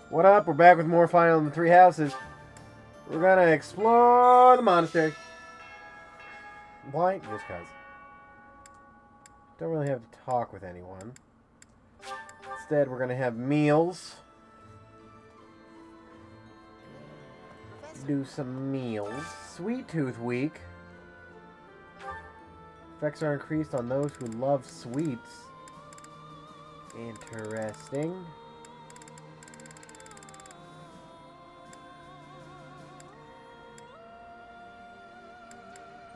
What up? We're back with more Final Emblem Three Houses. We're gonna explore the monastery. Why? Just cause. Don't really have to talk with anyone. Instead, we're gonna have meals. Do some meals. Sweet Tooth Week. Effects are increased on those who love sweets. Interesting.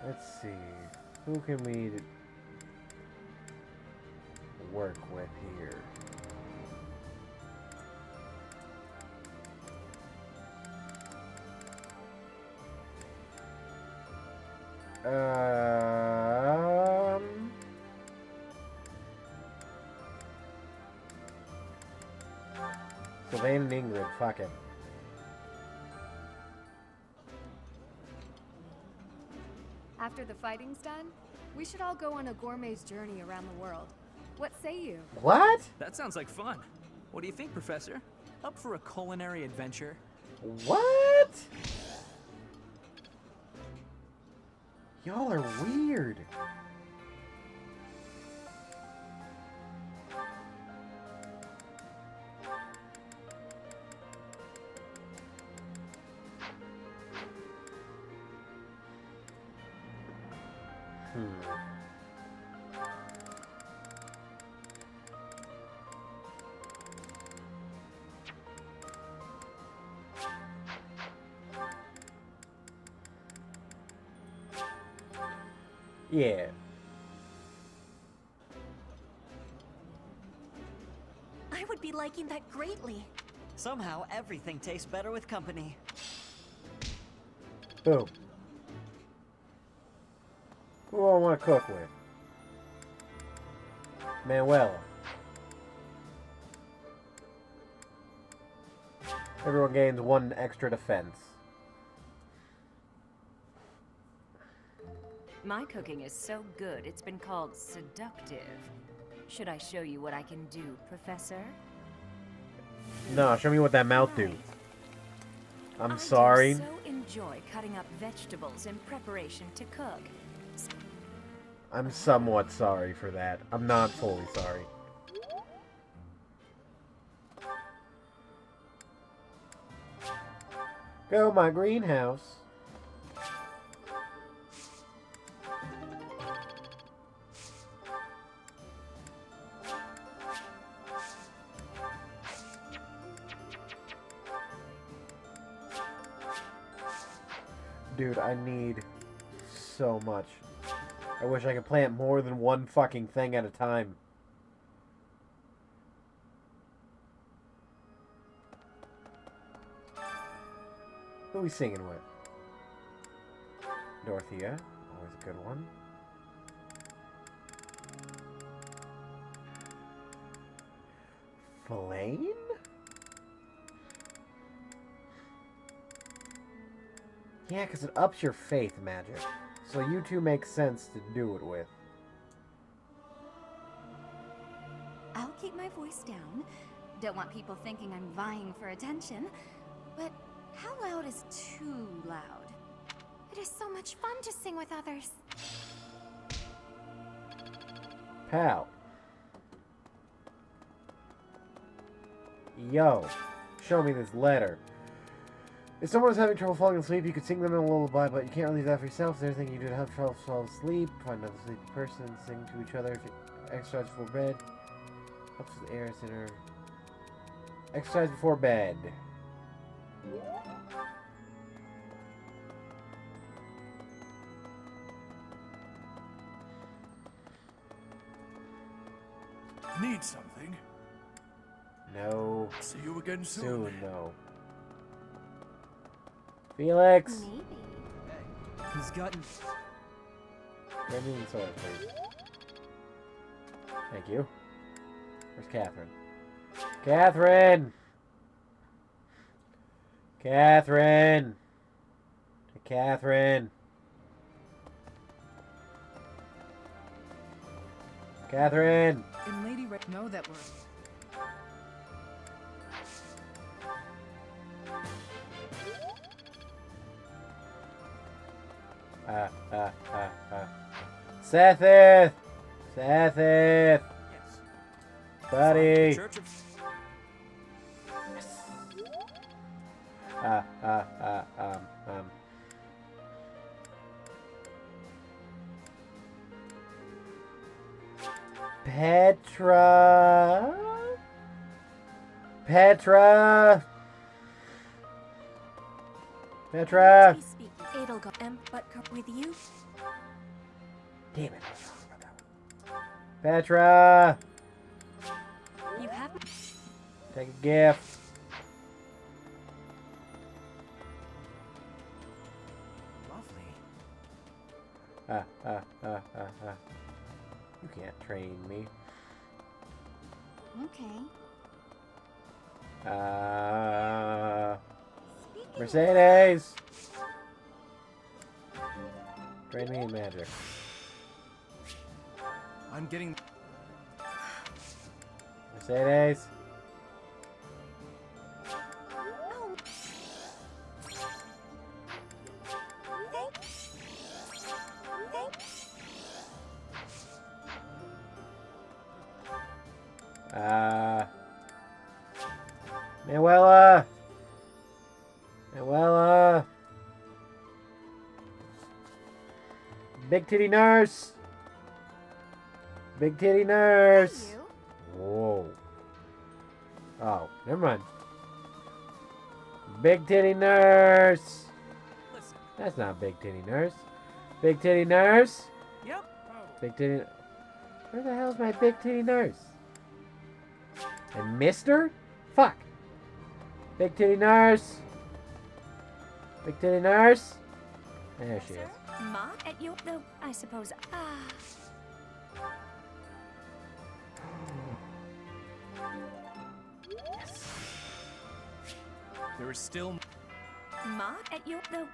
Let's see. Who can we work with here? Sylvain and Ingrid, fuck it. After the fighting's done, we should all go on a gourmet's journey around the world. What say you? What? That sounds like fun. What do you think, Professor? Up for a culinary adventure? What? Y'all are weird. Yeah. I would be liking that greatly. Somehow, everything tastes better with company. Boom. Who do I want to cook with? Manuela. Everyone gains 1 extra defense. My cooking is so good, it's been called seductive. Should I show you what I can do, Professor? No, show me what that mouth do. I'm I sorry. do so enjoy cutting up vegetables in preparation to cook. I'm somewhat sorry for that. I'm not fully sorry. Go my greenhouse. Dude, I need so much. I wish I could plant more than 1 fucking thing at a time. Who are we singing with? Dorothea, always a good one. Flame? Yeah, because it ups your faith magic. So you two make sense to do it with. I'll keep my voice down. Don't want people thinking I'm vying for attention. But how loud is too loud? It is so much fun to sing with others. Pal. Yo, show me this letter. If someone is having trouble falling asleep, you could sing them a lullaby, but you can't really do that for yourself. If there's anything you do to help trouble fall asleep, find another sleepy person, sing to each other, exercise before bed. Helps with the air center. Exercise before bed. Need something? No. See you again soon. Soon, no. Felix! Maybe. He's gotten... Give me the sword, please. Thank you. Where's Catherine? Catherine! Catherine! Catherine! Catherine! And Lady Red know that we're... Sethith! Sethith! Yes. Buddy! Church of... Petra? Petra? Petra? Eldegard, but with you? Damn it. Petra! You have Take a gift. Lovely. You can't train me. okay. Mercedes! Train me in magic. I'm getting. Mercedes! Oh. Manuela! Manuela! Big titty nurse! Big titty nurse! You? Whoa. Oh, never mind. Big titty nurse! Listen. That's not big titty nurse. Big titty nurse? Yep. Big titty. Where the hell's my big titty nurse? And Mister? Fuck. Big titty nurse. Big titty nurse. There she is. Ma, at you, though, I suppose. There is still. Ma, at you, though.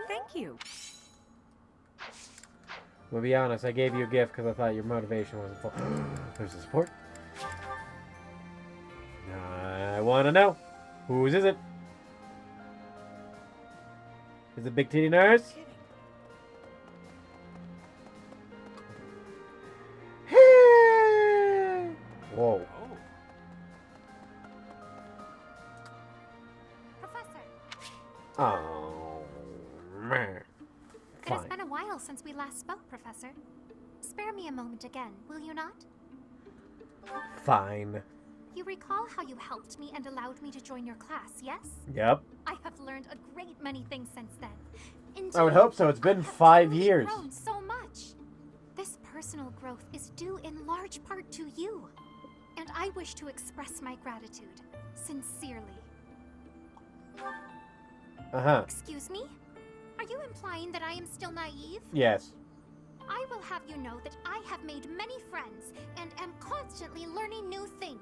Thank you. I'm gonna be honest, I gave you a gift because I thought your motivation wasn't full. There's the support. I want to know. Whose is it? Is it Big Titty Nurse? Whoa. Oh. Professor, Oh, man. it has Fine. been a while since we last spoke, Professor. Spare me a moment again, will you not? Fine. You recall how you helped me and allowed me to join your class, yes? Yep. I have learned a great many things since then. I would Indeed, hope so. It's been I have 5 truly years. grown so much. This personal growth is due in large part to you. And I wish to express my gratitude, sincerely. Uh-huh. Excuse me? Are you implying that I am still naive? Yes. I will have you know that I have made many friends and am constantly learning new things.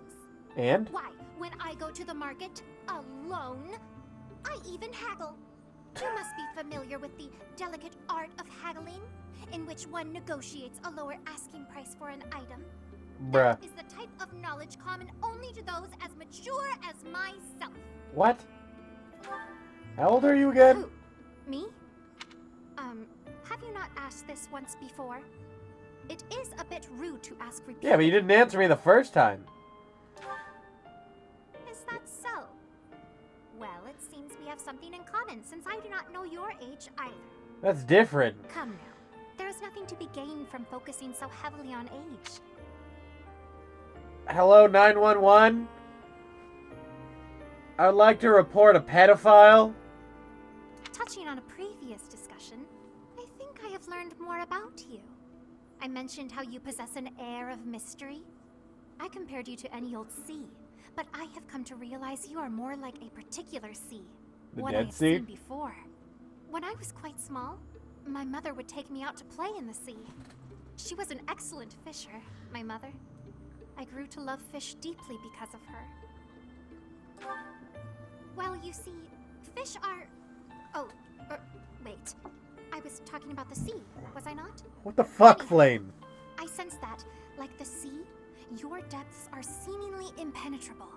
And? Why, when I go to the market alone, I even haggle. You must be familiar with the delicate art of haggling, in which one negotiates a lower asking price for an item. Bruh. That is the type of knowledge common only to those as mature as myself. What? How old are you again? Who? Me? Have you not asked this once before? It is a bit rude to ask repeatedly. Yeah, but you didn't answer me the first time. Is that so? Well, it seems we have something in common, since I do not know your age either. That's different. Come now. There is nothing to be gained from focusing so heavily on age. Hello, 911? I would like to report a pedophile. Touching on a previous discussion, I think I have learned more about you. I mentioned how you possess an air of mystery. I compared you to any old sea, but I have come to realize you are more like a particular sea. The one I Dead have Sea? seen before. When I was quite small, my mother would take me out to play in the sea. She was an excellent fisher, my mother. I grew to love fish deeply because of her. Well, you see, fish are... Oh, wait. I was talking about the sea, was I not? What the fuck, Flame? I sense that, like the sea, your depths are seemingly impenetrable.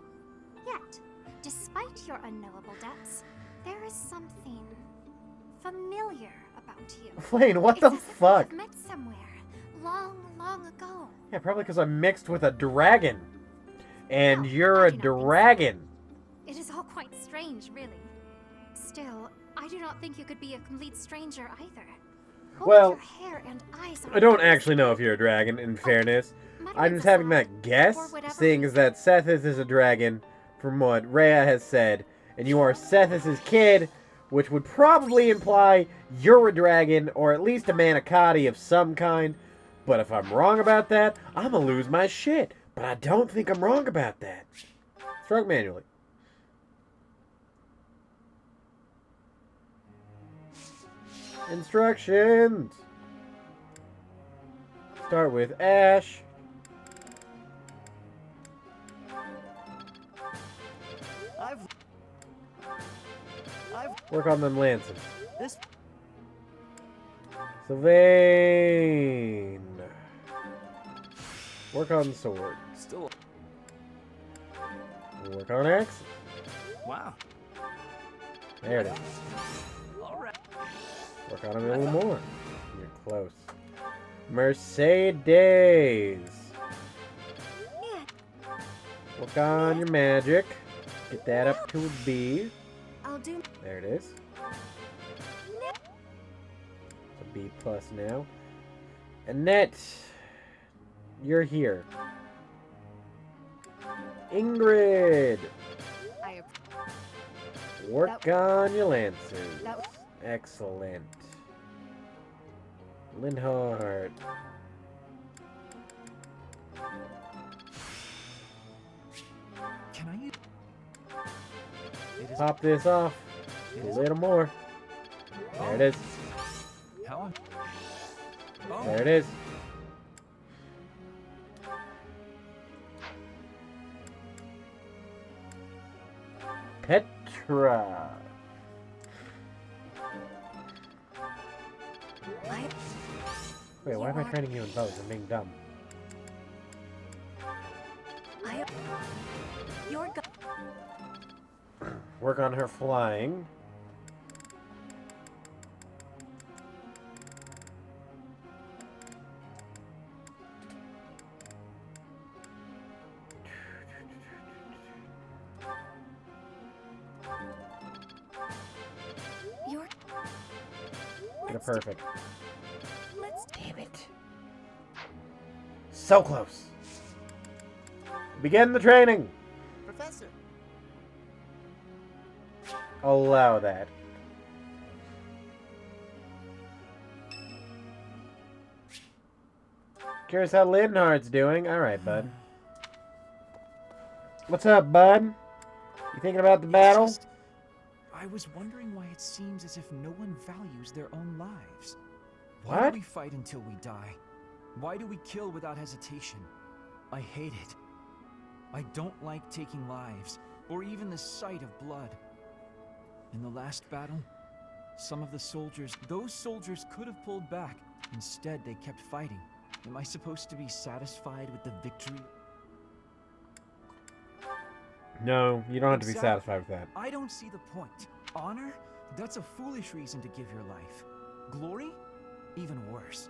Yet, despite your unknowable depths, There is something familiar about you. Flane, what It's the as if we fuck? have met somewhere long, long ago. Yeah, probably because I'm mixed with a dragon. And No, you're I a do not think so. dragon. It is all quite strange, really. Still, I do not think you could be a complete stranger either. Both Well, your hair and eyes are I don't almost actually know if you're a dragon, in fairness. I'm just mutterings having aside, that guess, for whatever seeing as that Sethis is a dragon, from what Rhea has said, and you are Sethis' kid, which would probably imply you're a dragon, or at least a manicotti of some kind. But if I'm wrong about that, I'm gonna lose my shit. But I don't think I'm wrong about that. Stroke manually. Instructions. Start with Ash. I've Work on them lances. this Sylvain. Work on sword. Still. Work on axe. Wow. There it is. All right. Work on it a little more. You're close. Mercedes. Work on your magic. Get that up to a B. I'll do. There it is. It's a B plus now. Annette, you're here. Ingrid, I. work on your lancers. That- Excellent. Linhardt. Can I use? It is. Pop this off. It A is. little more. There it is. How? Oh. There it is. Petra. I. Wait, why am I training you in bows? I'm being dumb. I. You're go. Work on her flying. You're. Get it perfect. Let's. Damn it. So close. Begin the training. Professor. Allow that. Curious how Linhardt's doing. Alright, bud. What's up, bud? You thinking about the battle? I was wondering why it seems as if no one values their own lives. What? Why do we fight until we die? Why do we kill without hesitation? I hate it. I don't like taking lives, or even the sight of blood. In the last battle, some of the soldiers, those soldiers could have pulled back. Instead, they kept fighting. Am I supposed to be satisfied with the victory? No, you don't have to be Exactly. satisfied with that. I don't see the point. Honor? That's a foolish reason to give your life. Glory? Even worse.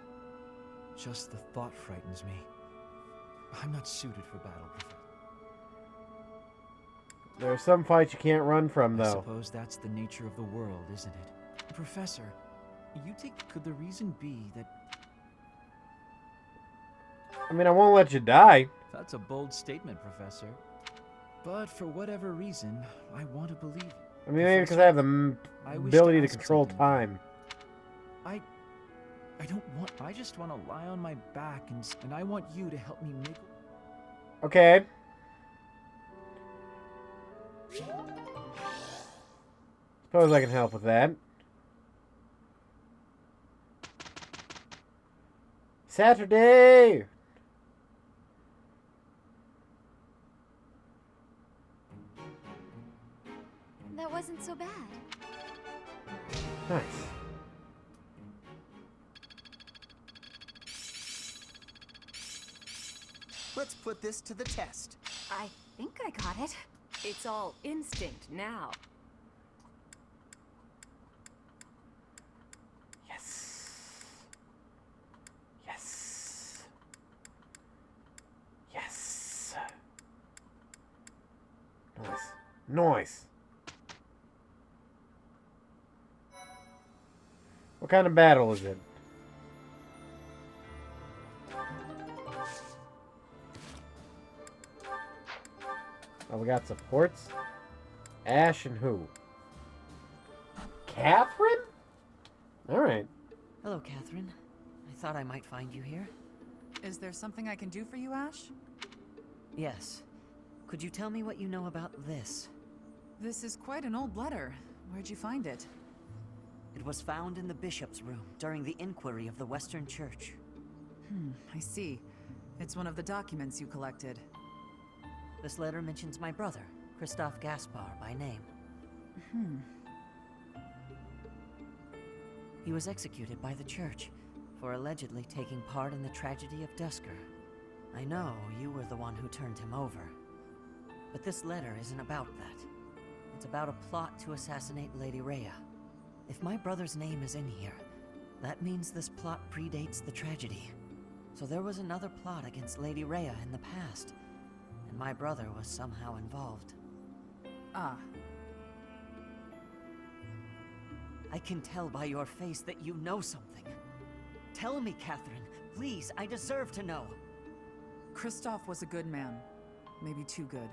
Just the thought frightens me. I'm not suited for battle, Professor. There are some fights you can't run from, I though. suppose that's the nature of the world, isn't it? Professor, could the reason be that... I mean, I won't let you die. That's a bold statement, Professor. But for whatever reason, I want to believe you. I mean, maybe because I have the I wish ability to ask control something. time. I just want to lie on my back and I want you to help me make... Okay. Suppose I can help with that. Saturday! That wasn't so bad. Nice. Let's put this to the test. I think I got it. It's all instinct now. Nice. What kind of battle is it? Oh, we got supports. Ash and who? Catherine? Alright. Hello, Catherine. I thought I might find you here. Is there something I can do for you, Ash? Yes. Could you tell me what you know about this? This is quite an old letter. Where'd you find it? It was found in the bishop's room during the inquiry of the Western Church. I see. It's one of the documents you collected. This letter mentions my brother, Christoph Gaspar, by name. He was executed by the church for allegedly taking part in the tragedy of Dusker. I know you were the one who turned him over. But this letter isn't about that. It's about a plot to assassinate Lady Rhea. If my brother's name is in here, that means this plot predates the tragedy. So there was another plot against Lady Rhea in the past, and my brother was somehow involved. Ah. I can tell by your face that you know something. Tell me, Catherine. Please, I deserve to know. Christoph was a good man. Maybe too good.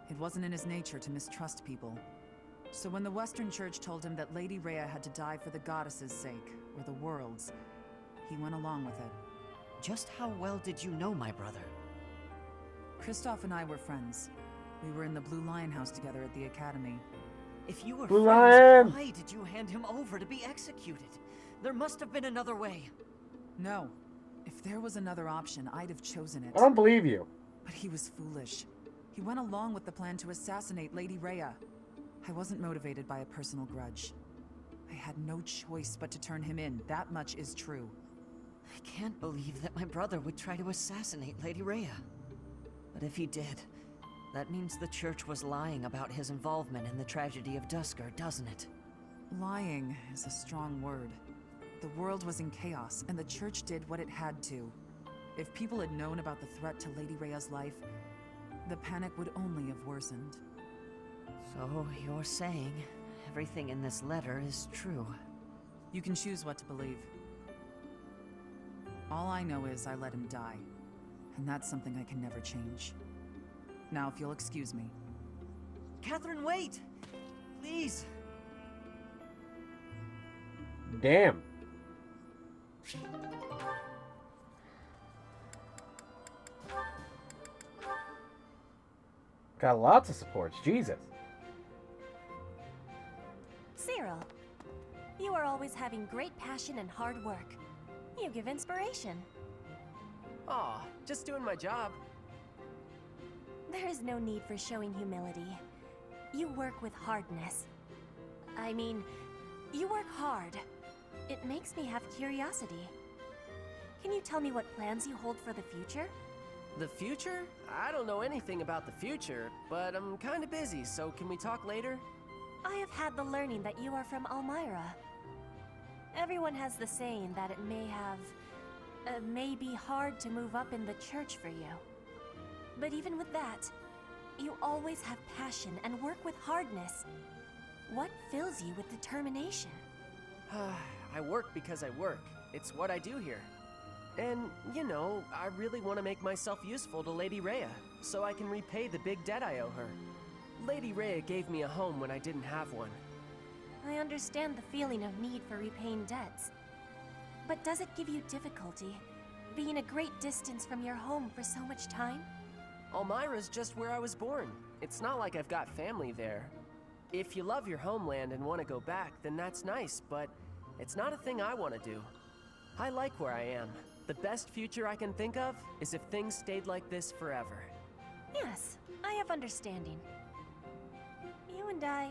It wasn't in his nature to mistrust people. So when the Western Church told him that Lady Rhea had to die for the goddess's sake, or the world's, he went along with it. Just how well did you know my brother? Christoph and I were friends. We were in the Blue Lion house together at the academy. If you were Blue friends, Lion! why did you hand him over to be executed? There must have been another way. No. If there was another option, I'd have chosen it. I don't believe you. But he was foolish. He went along with the plan to assassinate Lady Rhea. I wasn't motivated by a personal grudge. I had no choice but to turn him in. That much is true. I can't believe that my brother would try to assassinate Lady Rhea. But if he did, that means the church was lying about his involvement in the tragedy of Dusker, doesn't it? Lying is a strong word. The world was in chaos, and the church did what it had to. If people had known about the threat to Lady Rhea's life, the panic would only have worsened. So you're saying everything in this letter is true? You can choose what to believe. All I know is I let him die, and that's something I can never change. Now, if you'll excuse me. Catherine, wait! Please! Damn. Got lots of supports. Jesus. Cyril, you are always having great passion and hard work. You give inspiration. Aw, just doing my job. There is no need for showing humility. You work with hardness. I mean, you work hard. It makes me have curiosity. Can you tell me what plans you hold for the future? The future? I don't know anything about the future, but I'm kinda busy, so can we talk later? I have had the learning that you are from Elmira. Everyone has the saying that it may be hard to move up in the church for you. But even with that, you always have passion and work with hardness. What fills you with determination? I work because I work. It's what I do here. And, you know, I really want to make myself useful to Lady Rhea, so I can repay the big debt I owe her. Lady Rhea gave me a home when I didn't have one. I understand the feeling of need for repaying debts. But does it give you difficulty, being a great distance from your home for so much time? Elmira's just where I was born. It's not like I've got family there. If you love your homeland and want to go back, then that's nice, but it's not a thing I want to do. I like where I am. The best future I can think of is if things stayed like this forever. Yes, I have understanding. You and I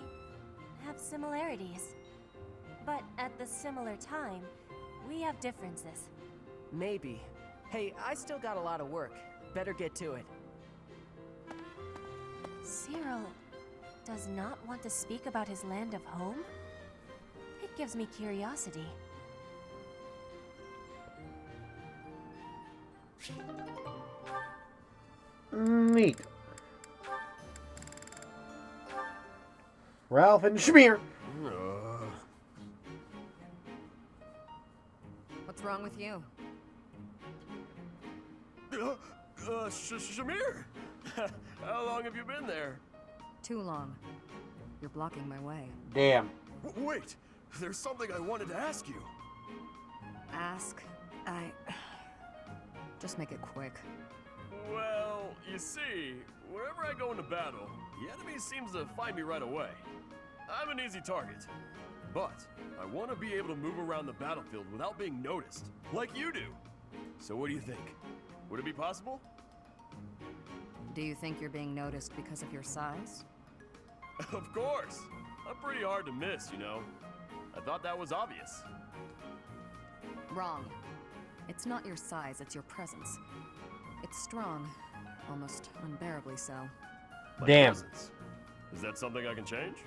have similarities. But at the similar time, we have differences. Maybe. Hey, I still got a lot of work. Better get to it. Cyril does not want to speak about his land of home? It gives me curiosity. Neat. Ralph and Schmear. What's wrong with you? Shamir? How long have you been there? Too long. You're blocking my way. Damn. Wait, there's something I wanted to ask you. Ask? Just make it quick. Well, you see, wherever I go into battle, the enemy seems to find me right away. I'm an easy target. But I want to be able to move around the battlefield without being noticed, like you do. So what do you think? Would it be possible? Do you think you're being noticed because of your size? Of course. I'm pretty hard to miss, you know. I thought that was obvious. Wrong. It's not your size, it's your presence. It's strong, almost unbearably so. My Damn. presence. Is that something I can change?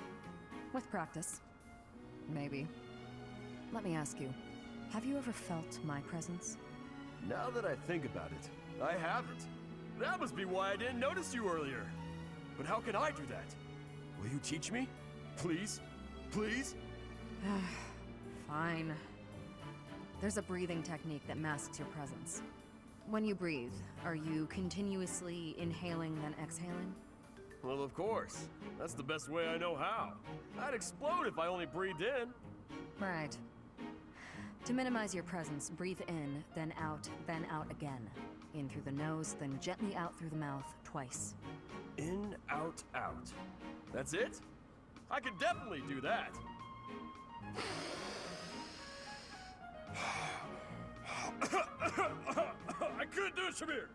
With practice. Maybe. Let me ask you, have you ever felt my presence? Now that I think about it, I haven't. That must be why I didn't notice you earlier. But how can I do that? Will you teach me? Please? Please? Fine. There's a breathing technique that masks your presence. When you breathe, are you continuously inhaling then exhaling? Well, of course. That's the best way I know how. I'd explode if I only breathed in. Right. To minimize your presence, breathe in, then out again. In through the nose, then gently out through the mouth, twice. In, out, out. That's it? I could definitely do that. I couldn't do it, Shamir.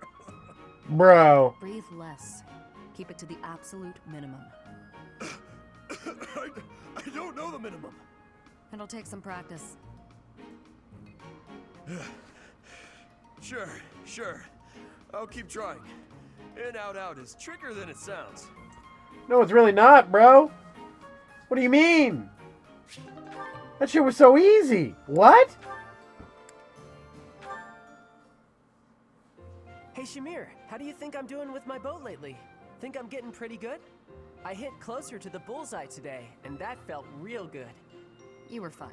Bro. Breathe less. Keep it to the absolute minimum. I don't know the minimum. It'll take some practice. Sure. I'll keep trying. In, out, out is trickier than it sounds. No, it's really not, bro. What do you mean? That shit was so easy. What? Hey, Shamir, how do you think I'm doing with my bow lately? Think I'm getting pretty good? I hit closer to the bullseye today, and that felt real good. You were fine.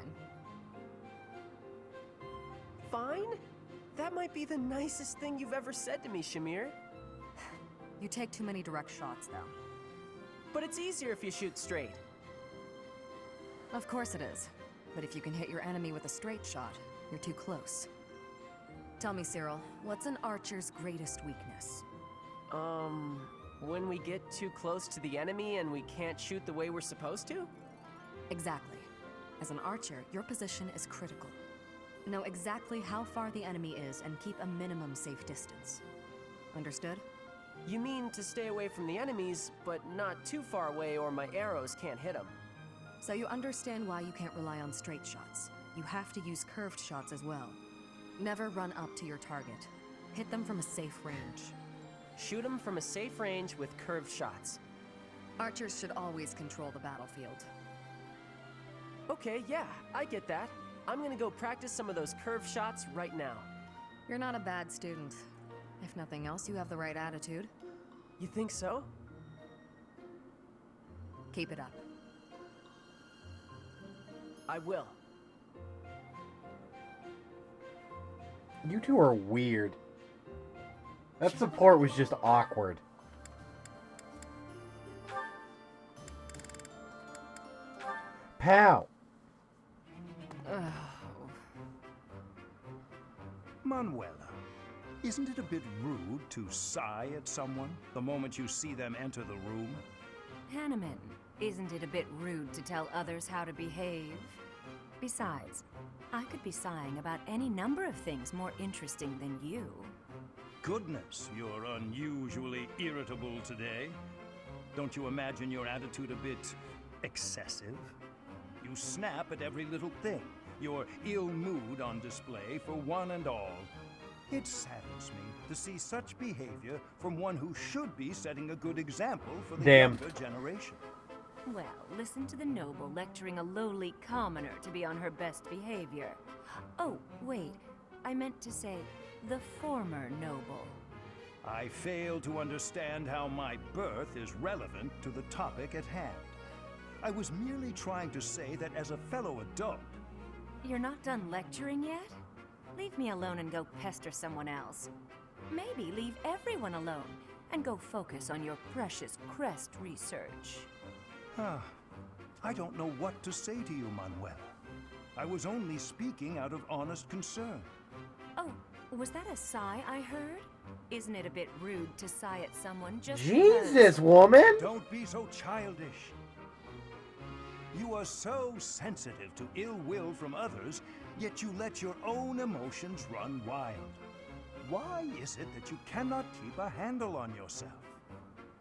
Fine? That might be the nicest thing you've ever said to me, Shamir. You take too many direct shots, though. But it's easier if you shoot straight. Of course it is. But if you can hit your enemy with a straight shot, you're too close. Tell me, Cyril, what's an archer's greatest weakness? When we get too close to the enemy and we can't shoot the way we're supposed to? Exactly. As an archer, your position is critical. Know exactly how far the enemy is and keep a minimum safe distance. Understood? You mean to stay away from the enemies, but not too far away or my arrows can't hit them. So you understand why you can't rely on straight shots. You have to use curved shots as well. Never run up to your target. Hit them from a safe range. Shoot them from a safe range with curved shots. Archers should always control the battlefield. Okay, yeah, I get that. I'm gonna go practice some of those curved shots right now. You're not a bad student. If nothing else, you have the right attitude. You think so? Keep it up. I will. You two are weird. That support was just awkward. Pow. Manuela, isn't it a bit rude to sigh at someone the moment you see them enter the room? Hanneman, isn't it a bit rude to tell others how to behave? Besides, I could be sighing about any number of things more interesting than you. Goodness, you're unusually irritable today. Don't you imagine your attitude a bit excessive? You snap at every little thing, your ill mood on display for one and all. It saddens me to see such behavior from one who should be setting a good example for the younger generation. Well, listen to the noble lecturing a lowly commoner to be on her best behavior. Oh, wait, I meant to say the former noble. I fail to understand how my birth is relevant to the topic at hand. I was merely trying to say that as a fellow adult... You're not done lecturing yet? Leave me alone and go pester someone else. Maybe leave everyone alone and go focus on your precious crest research. I don't know what to say to you, Manuel. I was only speaking out of honest concern. Oh, was that a sigh I heard? Isn't it a bit rude to sigh at someone just Jesus, woman! Don't be so childish. You are so sensitive to ill will from others, yet you let your own emotions run wild. Why is it that you cannot keep a handle on yourself?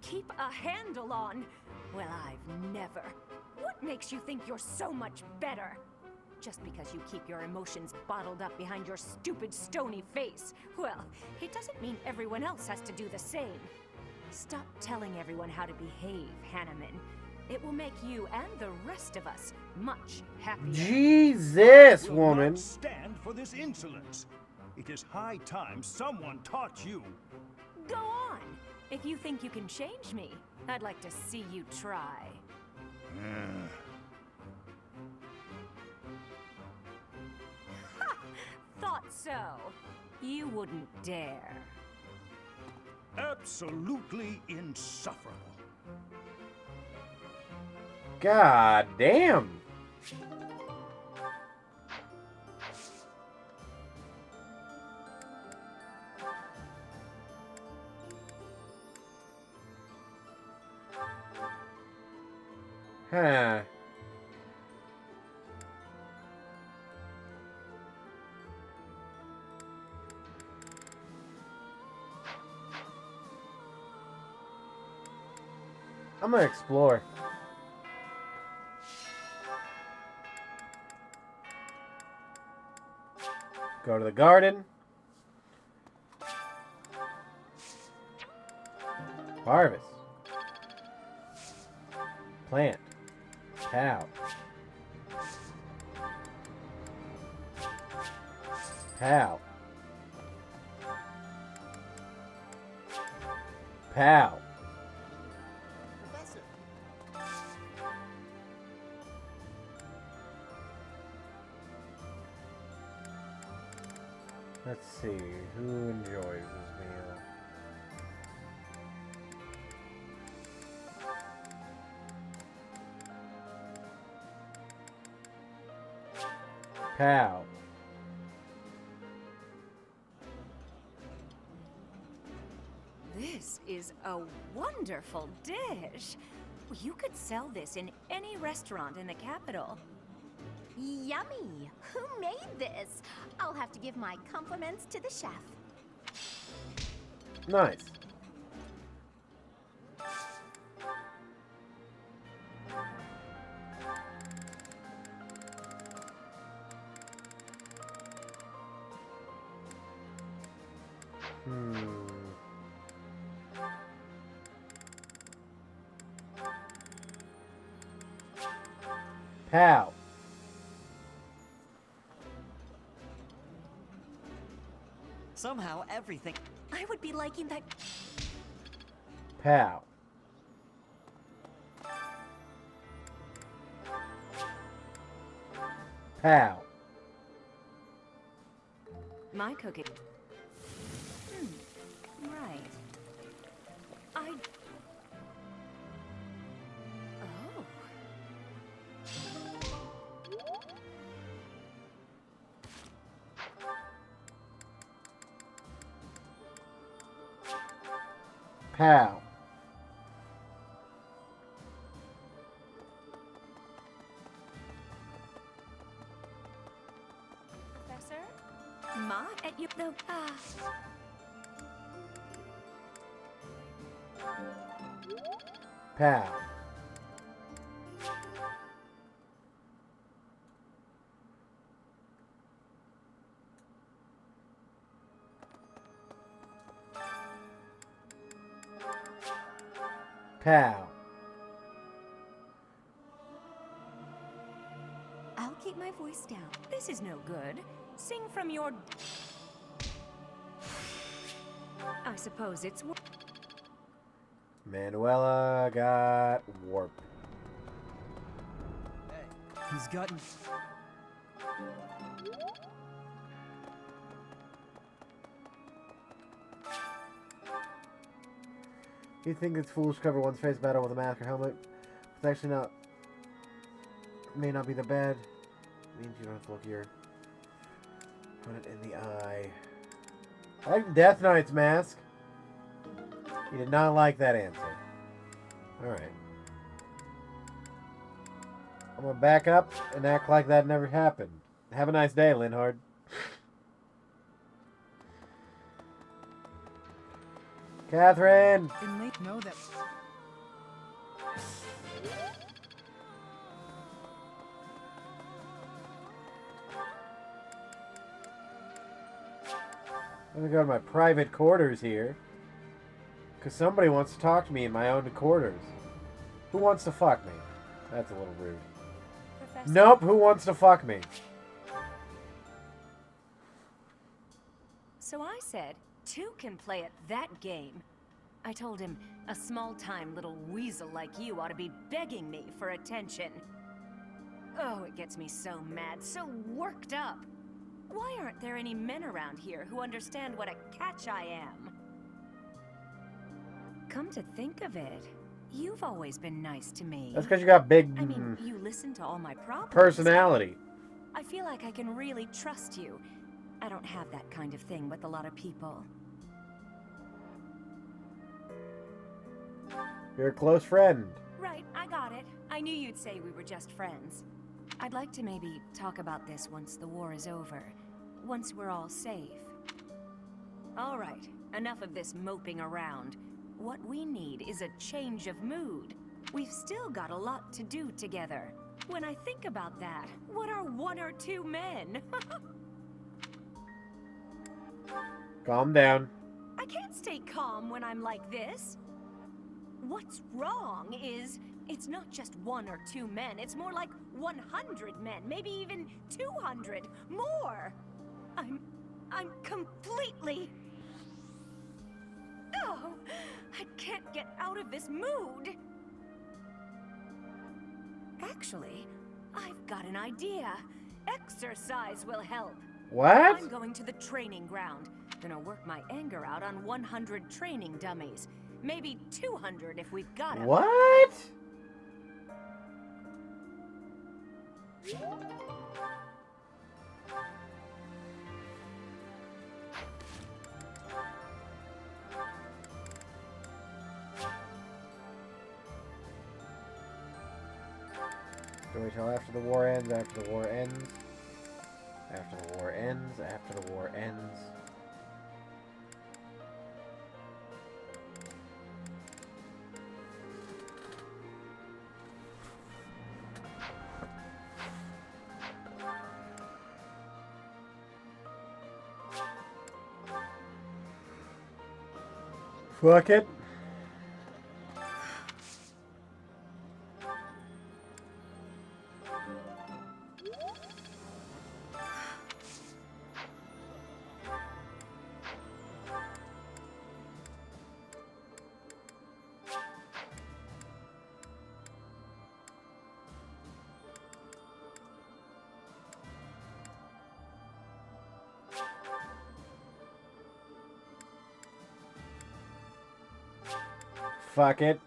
Keep a handle on? Well, I've never. What makes you think you're so much better? Just because you keep your emotions bottled up behind your stupid, stony face. Well, it doesn't mean everyone else has to do the same. Stop telling everyone how to behave, Hanneman. It will make you and the rest of us much happier. Jesus, I will woman. not stand for this insolence. It is high time someone taught you. Go on. If you think you can change me, I'd like to see you try. Ha! Thought so. You wouldn't dare. Absolutely insufferable. God damn. Huh. I'm gonna explore. Go to the garden. Harvest. Plant. Cow. Cow. Pow. Professor. Let's see, who enjoys this meal? Cow. This is a wonderful dish. You could sell this in any restaurant in the capital. Yummy! Who made this? I'll have to give my compliments to the chef. Nice. Pow. Somehow everything... I would be liking that. Pow. Pow. My cooking. Right. Oh. Pow. Professor? Ma at you though. Pow. Pow. I'll keep my voice down. This is no good. Sing from your... I suppose it's... Manuela got warp. He's gotten... You think it's foolish to cover one's face better with a mask or helmet? It's actually not. May not be the bad. Means you don't have to look here. Put it in the eye. I like Death Knight's mask. You did not like that answer. Alright. I'm gonna back up and act like that never happened. Have a nice day, Linhard. Catherine! Know that. I'm gonna go to my private quarters here. Because somebody wants to talk to me in my own quarters. Who wants to fuck me? That's a little rude. Professor? Nope, who wants to fuck me? So I said, two can play at that game. I told him, a small-time little weasel like you ought to be begging me for attention. Oh, it gets me so mad, so worked up. Why aren't there any men around here who understand what a catch I am? Come to think of it, you've always been nice to me. That's because you got big I mean, you listen to all my problems. personality. I feel like I can really trust you. I don't have that kind of thing with a lot of people. You're a close friend. Right, I got it. I knew you'd say we were just friends. I'd like to maybe talk about this once the war is over. Once we're all safe. All right, enough of this moping around. What we need is a change of mood. We've still got a lot to do together. When I think about that, what are one or two men? Calm down. I can't stay calm when I'm like this. What's wrong is, it's not just one or two men, it's more like 100 men, maybe even 200, more. I'm completely... Oh, I can't get out of this mood. Actually, I've got an idea. Exercise will help. What? I'm going to the training ground. Gonna work my anger out on 100 training dummies. Maybe 200 if we've got 'em. What? Do we till after the war ends? After the war ends? After the war ends? After the war ends? Fuck it. Fuck it.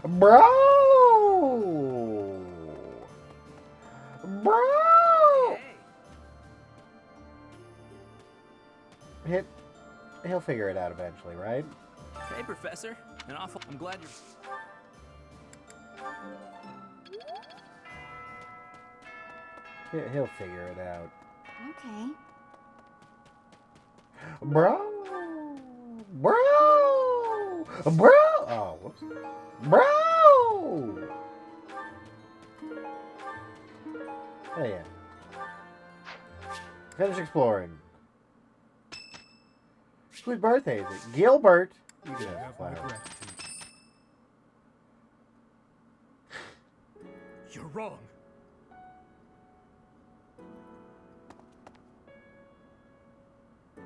Bro! Bro! He'll figure it out eventually, right? Hey, Professor. I'm glad you're... He'll figure it out. Okay. Bro! Bro! Bro! Oh, whoops. Bro! Oh, yeah. Finish exploring. Whose birthday is it? Gilbert! You can have a flower. You're wrong.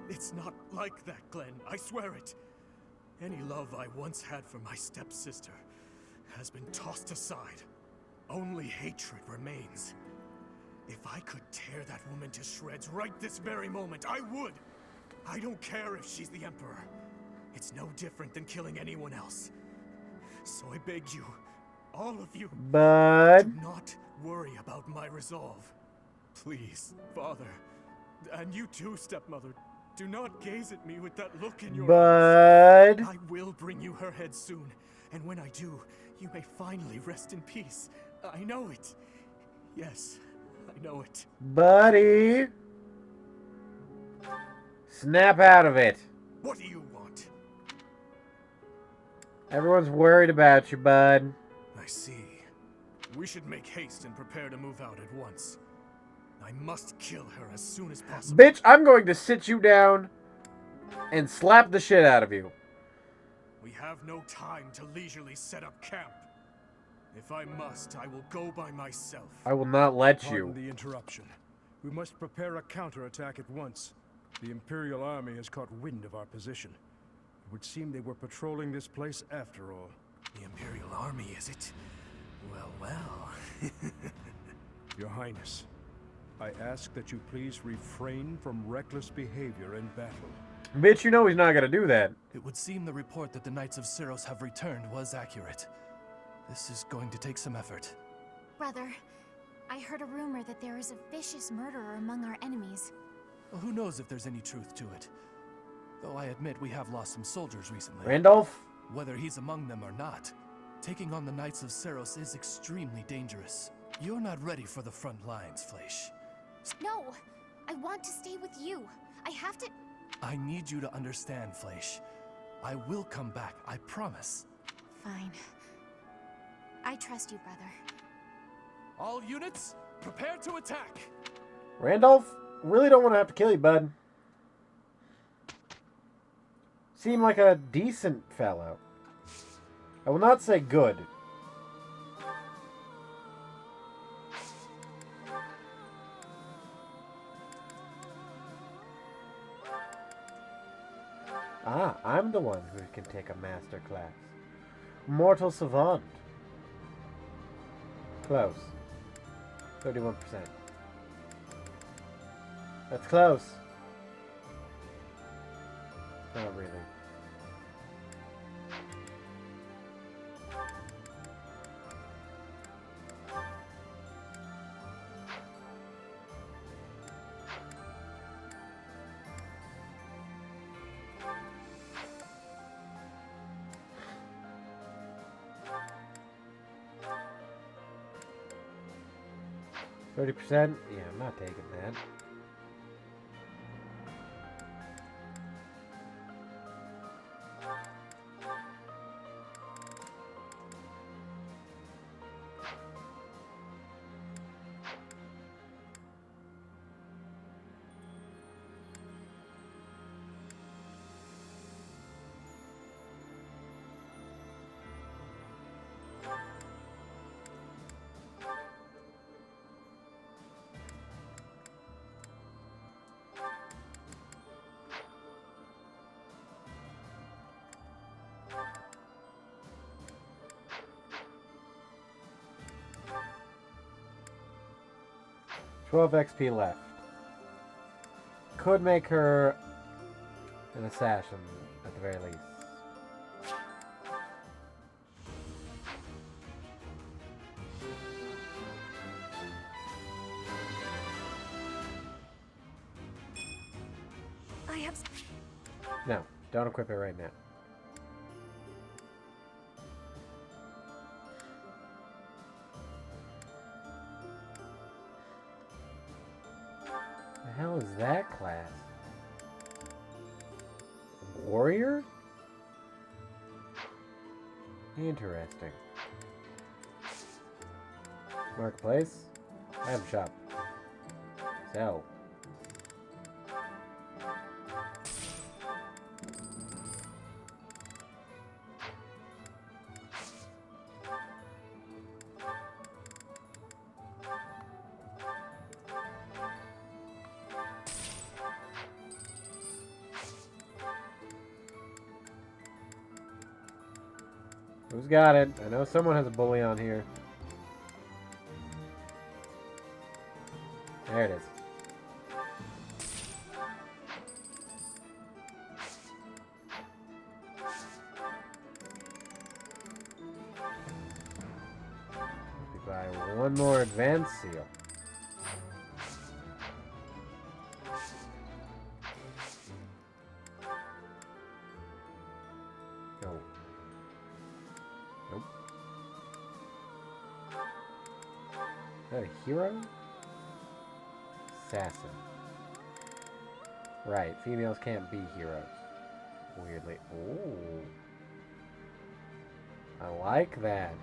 It's not like that, Glenn. I swear it. Any love I once had for my stepsister has been tossed aside. Only hatred remains. If I could tear that woman to shreds right this very moment, I would! I don't care if she's the Emperor. It's no different than killing anyone else. So I beg you, all of you, Bud. do not worry about my resolve. Please, Father, and you too, stepmother, do not gaze at me with that look in your Bud. eyes. I will bring you her head soon, and when I do, you may finally rest in peace. I know it. Yes, I know it. Buddy. Snap out of it. What do you want? Everyone's worried about you, bud. I see. We should make haste and prepare to move out at once. I must kill her as soon as possible. Bitch, I'm going to sit you down and slap the shit out of you. We have no time to leisurely set up camp. If I must, I will go by myself. I will not let Pardon you. the interruption. We must prepare a counterattack at once. The Imperial Army has caught wind of our position. It would seem they were patrolling this place after all. The Imperial Army, is it? Well, well. Your Highness, I ask that you please refrain from reckless behavior in battle. Bitch, you know he's not gonna do that. It would seem the report that the Knights of Syros have returned was accurate. This is going to take some effort. Brother, I heard a rumor that there is a vicious murderer among our enemies. Well, who knows if there's any truth to it? Though I admit we have lost some soldiers recently. Randolph? Whether he's among them or not, taking on the Knights of Syros is extremely dangerous. You're not ready for the front lines, Fleisch. No! I want to stay with you. I have to... I need you to understand, Fleisch. I will come back, I promise. Fine. I trust you, brother. All units, prepare to attack! Randolph? Really don't want to have to kill you, bud. Seem like a decent fellow. I will not say good. Ah, I'm the one who can take a master class. Mortal Savant. Close. 31%. That's close. Not really. %? Yeah, I'm not taking that. $12 XP left. Could make her an assassin at the very least. I have... No, don't equip it right now. The hell is that class? Warrior? Interesting. Marketplace? Item shop. Sell. Who's got it? I know someone has a bully on here. There it is. We buy one more advanced seal. No. Nope. Is that a hero? Assassin. Right, females can't be heroes. Weirdly. Ooh. I like that.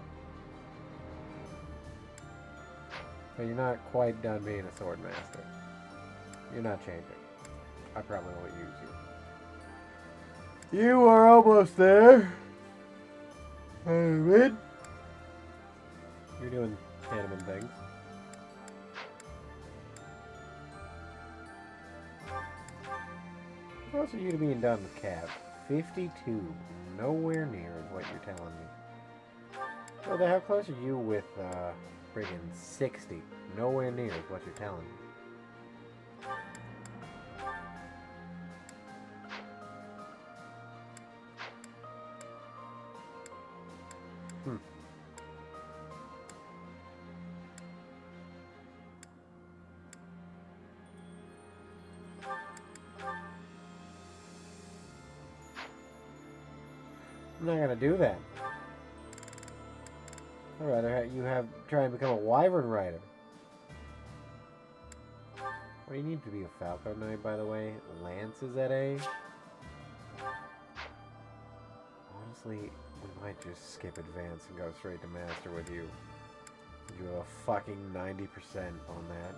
But you're not quite done being a sword master. You're not changing. I probably won't use you. You are almost there. Mid. You're doing Hanneman things. How close are you to being done with Cap? 52. Nowhere near is what you're telling me. Well, how close are you with friggin' 60? Nowhere near is what you're telling me. I'm not gonna do that. I'd rather you try and become a wyvern rider. What do you need to be a falcon knight, by the way? Lance is at A. Honestly, we might just skip advance and go straight to master with you. You have a fucking 90% on that.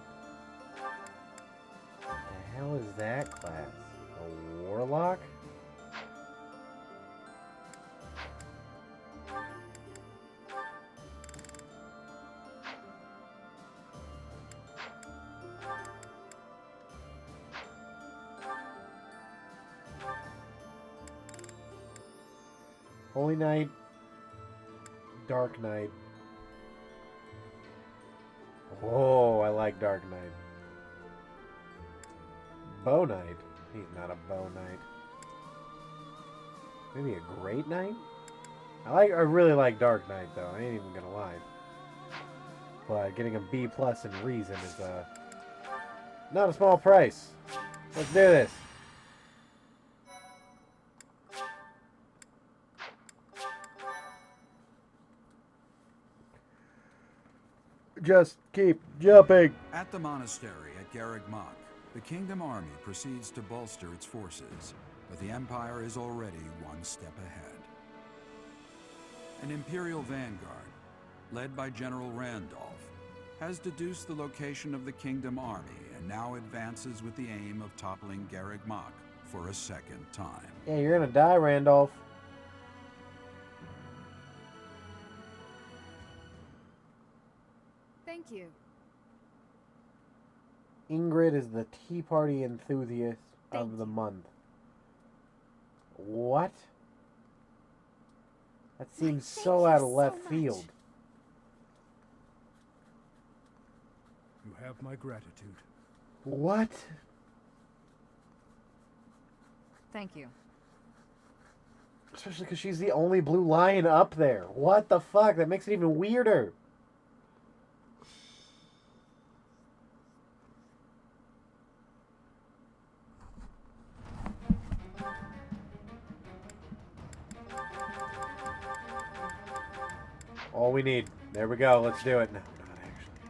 What the hell is that class? A warlock? Holy Knight, Dark Knight. Oh, I like Dark Knight. Bow Knight. He's not a Bow Knight. Maybe a Great Knight? I really like Dark Knight though. I ain't even gonna lie. But getting a B+ in reason is not a small price. Let's do this. Just keep jumping. At the monastery at Garreg Mach, the Kingdom army proceeds to bolster its forces, but the Empire is already one step ahead. An Imperial vanguard, led by General Randolph, has deduced the location of the Kingdom army and now advances with the aim of toppling Garreg Mach for a second time. Yeah, you're gonna die, Randolph. Thank you. Ingrid is the Tea Party enthusiast of the month. What? That seems so out of left field. You have my gratitude. What? Thank you. Especially because she's the only blue lion up there. What the fuck? That makes it even weirder. All we need. There we go. Let's do it. No, not actually.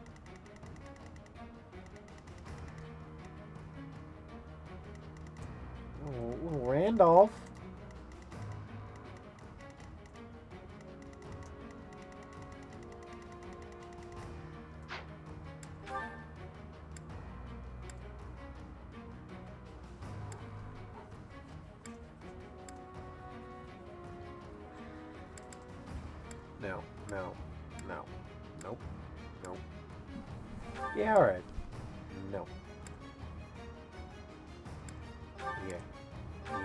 Oh, Randolph. No, no, no, nope, nope. Yeah, alright. No. Yeah. Yeah.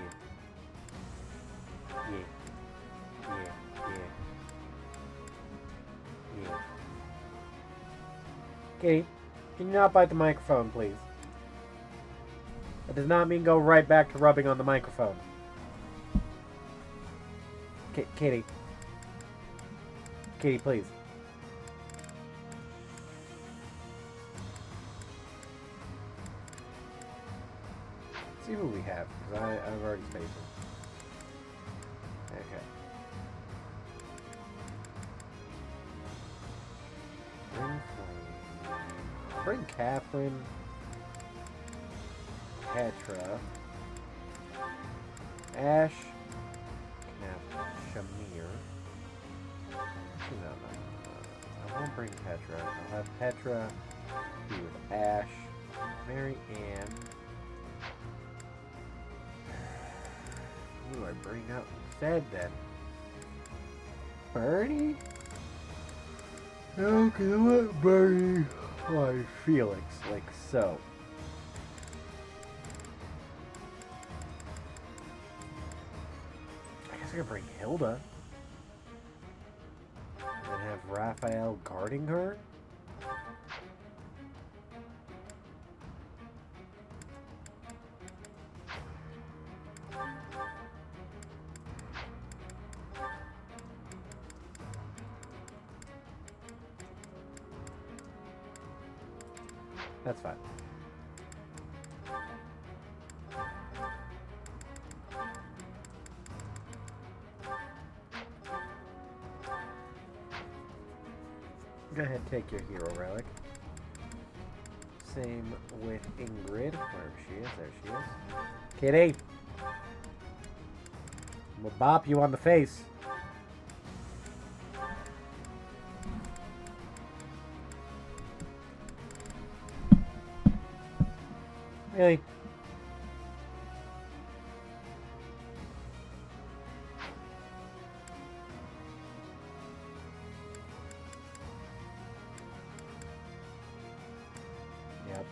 Yeah. Yeah. Yeah. Yeah. Kitty. Can you not bite the microphone, please? That does not mean go right back to rubbing on the microphone. Kitty. Kitty, please. Let's see who we have, because I've already spaced it. Okay. Bring Catherine, Petra, Ash, can have Shamir. No, I won't bring Petra. I'll have Petra be with Ash, Mary Ann. Who do I bring up instead then? Bernie? Okay, let Bernie like Felix, like so. I guess I could bring Hilda. And have Raphael guarding her? That's fine. Go ahead and take your hero relic. Same with Ingrid. Wherever she is. There she is. Kitty! I'm gonna bop you on the face. Really? Yep.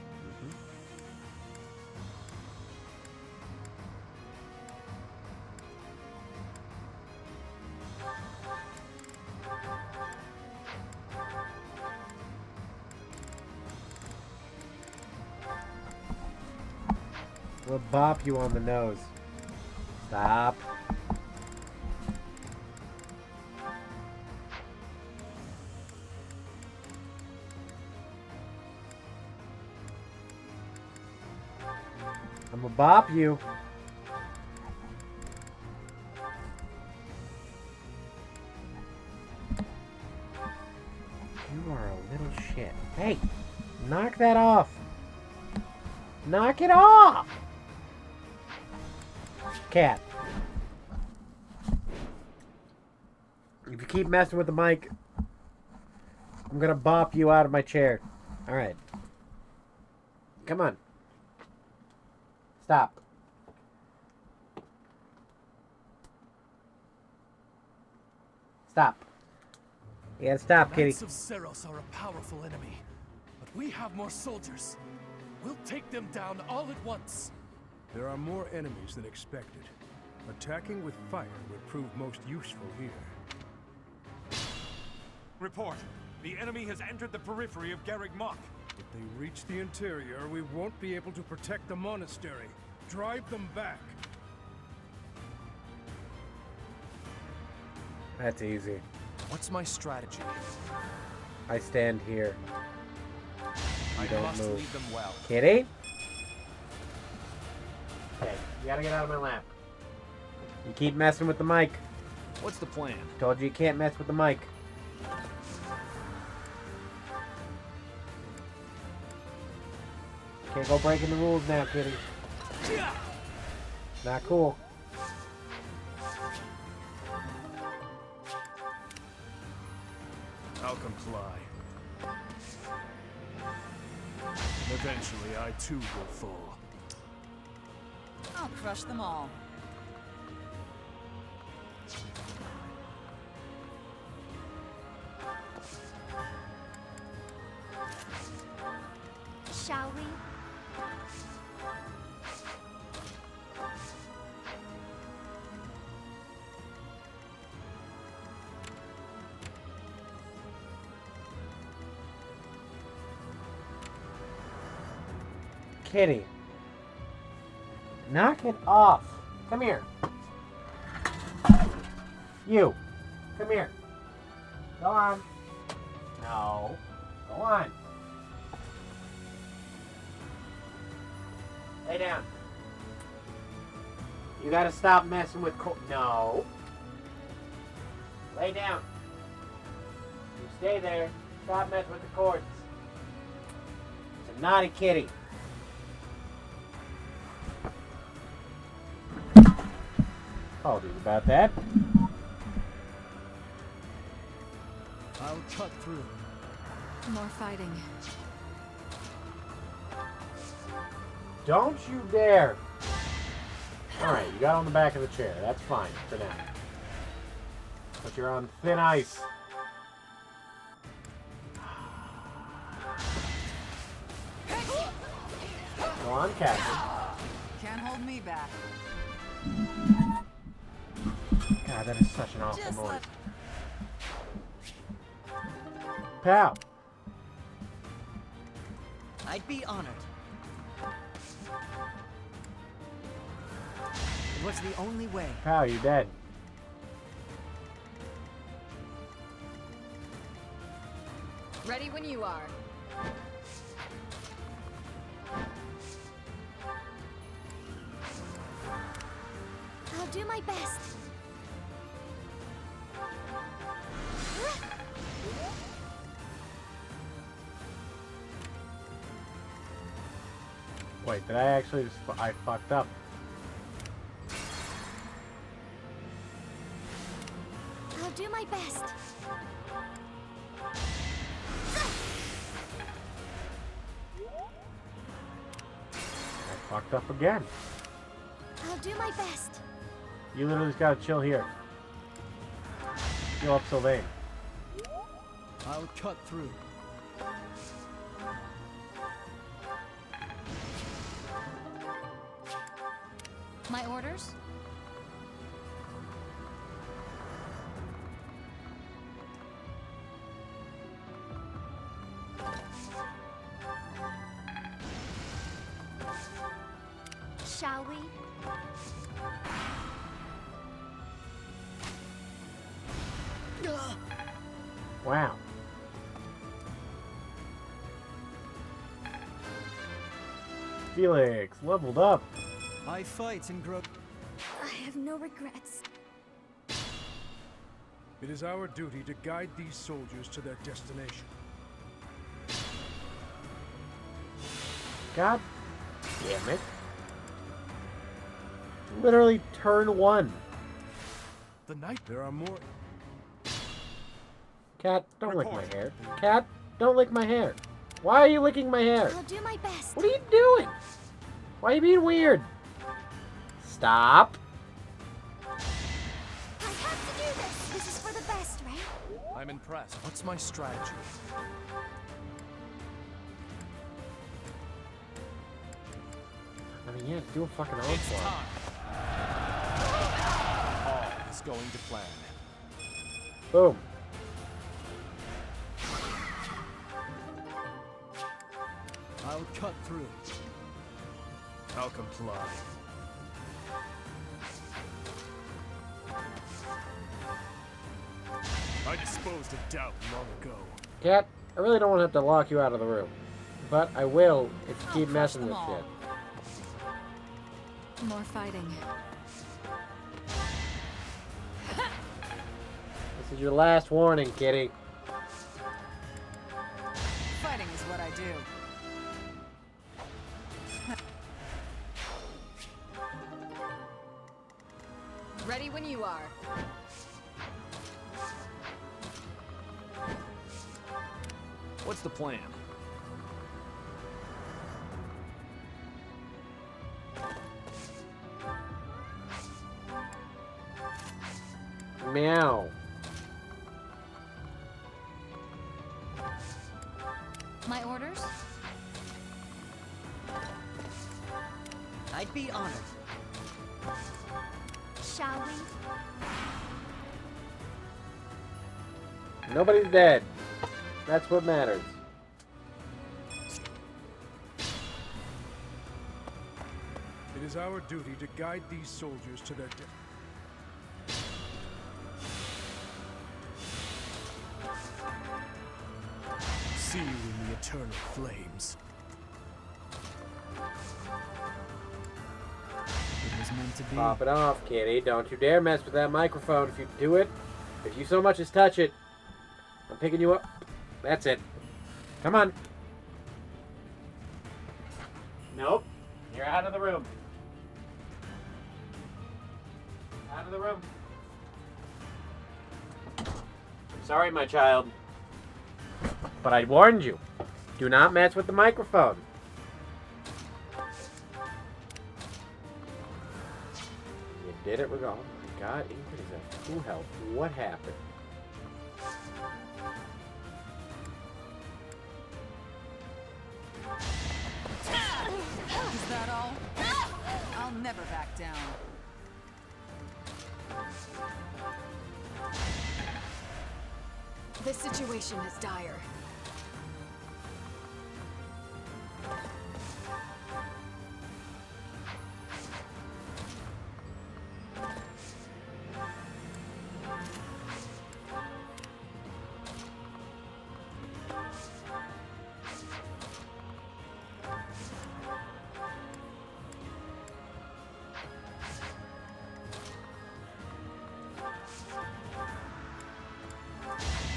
We'll bop you on the nose. Stop. I'm gonna bop you. You are a little shit. Hey, knock that off. Knock it off. Cat. If you keep messing with the mic, I'm gonna bop you out of my chair. Alright. Come on. Stop. Stop. You gotta stop, kitty. The Knights of Seros are a powerful enemy, but we have more soldiers. We'll take them down all at once. There are more enemies than expected. Attacking with fire would prove most useful here. Report. The enemy has entered the periphery of Garreg Mach. If they reach the interior, we won't be able to protect the monastery. Drive them back. That's easy. What's my strategy? I stand here. You don't must move. lead them well. Kitty? Okay, you gotta get out of my lap. You keep messing with the mic. What's the plan? Told you you can't mess with the mic. Can't go breaking the rules now, kitty. Not cool. I'll comply. Eventually, I too will fall. I'll crush them all. Shall we? kitty. Knock it off. Come here. You. Come here. Go on. No. Go on. Lay down. You gotta stop messing with No. Lay down. You stay there. Stop messing with the cords. It's a naughty kitty. Apologies about that. I'll cut through. More fighting. Don't you dare. Alright, you got on the back of the chair. That's fine for now. But you're on thin ice. Go on, Captain. Can't hold me back. God, that is such an awful noise. Pow! I'd be honored. It was the only way. Pow, you're dead. Ready when you are. I'll do my best. Wait, did I actually just... I fucked up. I'll do my best. I fucked up again. I'll do my best. You literally just gotta chill here. Heal up Sylvain. I'll cut through. My orders? Shall we? Wow. Felix, leveled up. I fight and grow. I have no regrets. It is our duty to guide these soldiers to their destination. God damn it. Literally turn one. The night there are more. Cat, don't lick my hair. Cat, don't lick my hair. Why are you licking my hair? I'll do my best. What are you doing? Why are you being weird? Stop. I have to do this. This is for the best, right? I'm impressed. What's my strategy? I mean, yeah, do a fucking It's onslaught. time. All is going to plan. Boom. I'll cut through. I'll comply. I disposed of doubt long ago. Cat, I really don't want to have to lock you out of the room. But I will if you keep messing with shit. More fighting. This is your last warning, kitty. Fighting is what I do. Ready when you are. What's the plan? Meow. My orders? I'd be honored. Shall we? Nobody's dead. That's what matters. is our duty to guide these soldiers to their death. See you in the eternal flames. It was meant to be. Pop it off, kitty. Don't you dare mess with that microphone. If you do it, if you so much as touch it, I'm picking you up. That's it. Come on. Nope. You're out of the room. Out of the room. I'm sorry, my child. But I warned you. Do not mess with the microphone. You did it regardless. Oh my god, Ingrid is a who help? What happened? Is that all? I'll never back down. This situation is dire.